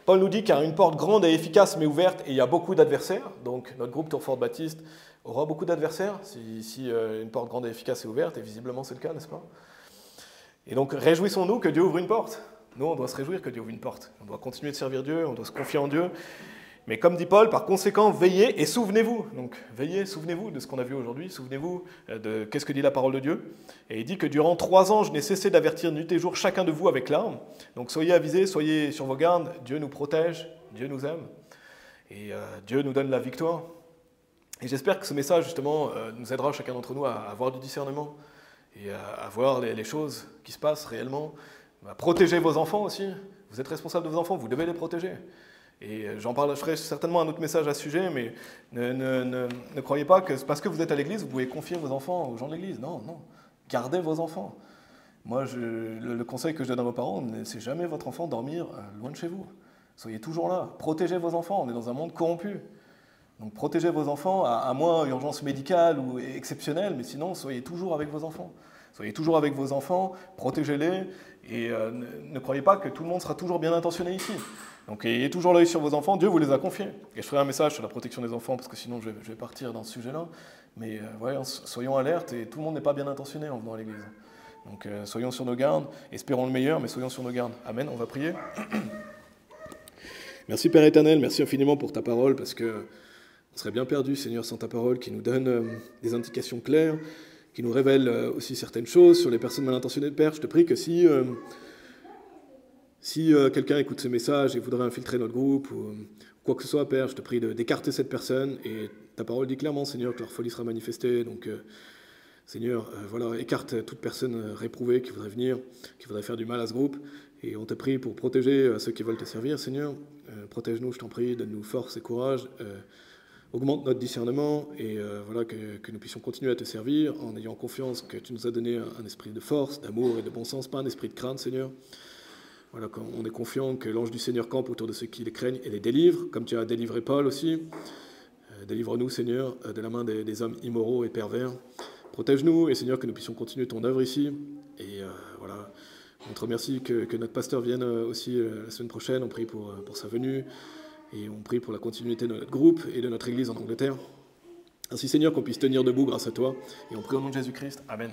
Paul nous dit qu'il y a une porte grande et efficace mais ouverte et il y a beaucoup d'adversaires. Donc notre groupe Tourfort Baptiste aura beaucoup d'adversaires si une porte grande et efficace est ouverte, et visiblement c'est le cas, n'est-ce pas? Et donc réjouissons-nous que Dieu ouvre une porte. Nous, on doit se réjouir que Dieu ouvre une porte. On doit continuer de servir Dieu, on doit se confier en Dieu. Mais comme dit Paul, par conséquent, veillez et souvenez-vous. Donc veillez, souvenez-vous de ce qu'on a vu aujourd'hui, souvenez-vous de qu'est-ce que dit la parole de Dieu. Et il dit que durant 3 ans, je n'ai cessé d'avertir nuit et jour chacun de vous avec larmes. Donc soyez avisés, soyez sur vos gardes, Dieu nous protège, Dieu nous aime. Et Dieu nous donne la victoire. Et j'espère que ce message, justement, nous aidera chacun d'entre nous à avoir du discernement et à voir les choses qui se passent réellement. Protégez vos enfants aussi. Vous êtes responsable de vos enfants, vous devez les protéger. Et je ferai certainement un autre message à ce sujet, mais ne croyez pas que parce que vous êtes à l'église, vous pouvez confier vos enfants aux gens de l'église. Non, non. Gardez vos enfants. Moi, le conseil que je donne à vos parents, ne laissez jamais votre enfant dormir loin de chez vous. Soyez toujours là. Protégez vos enfants. On est dans un monde corrompu. Donc protégez vos enfants, à moins urgence médicale ou exceptionnelle, mais sinon, soyez toujours avec vos enfants. Soyez toujours avec vos enfants, protégez-les, et ne croyez pas que tout le monde sera toujours bien intentionné ici. Donc ayez toujours l'œil sur vos enfants, Dieu vous les a confiés. Et je ferai un message sur la protection des enfants, parce que sinon je vais partir dans ce sujet-là. Mais soyons alertes, et tout le monde n'est pas bien intentionné en venant à l'église. Donc soyons sur nos gardes, espérons le meilleur, mais soyons sur nos gardes. Amen, on va prier. Merci Père éternel, merci infiniment pour ta parole, parce que on serait bien perdu, Seigneur, sans ta parole qui nous donne des indications claires, qui nous révèle aussi certaines choses sur les personnes mal intentionnées. Père, je te prie que si quelqu'un écoute ce message et voudrait infiltrer notre groupe ou quoi que ce soit, Père, je te prie d'écarter cette personne. Et ta parole dit clairement, Seigneur, que leur folie sera manifestée. Donc, Seigneur, écarte toute personne réprouvée qui voudrait venir, qui voudrait faire du mal à ce groupe. Et on te prie pour protéger ceux qui veulent te servir, Seigneur. Protège-nous, je t'en prie, donne-nous force et courage. Augmente notre discernement et que nous puissions continuer à te servir en ayant confiance que tu nous as donné un esprit de force, d'amour et de bon sens, pas un esprit de crainte, Seigneur. Voilà, quand on est confiant que l'ange du Seigneur campe autour de ceux qui les craignent et les délivre, comme tu as délivré Paul aussi. Délivre-nous, Seigneur, de la main des hommes immoraux et pervers. Protège-nous et, Seigneur, que nous puissions continuer ton œuvre ici. Et on te remercie que notre pasteur vienne aussi la semaine prochaine. On prie pour sa venue. Et on prie pour la continuité de notre groupe et de notre église en Angleterre. Ainsi, Seigneur, qu'on puisse tenir debout grâce à toi. Et on prie au nom de Jésus-Christ. Amen.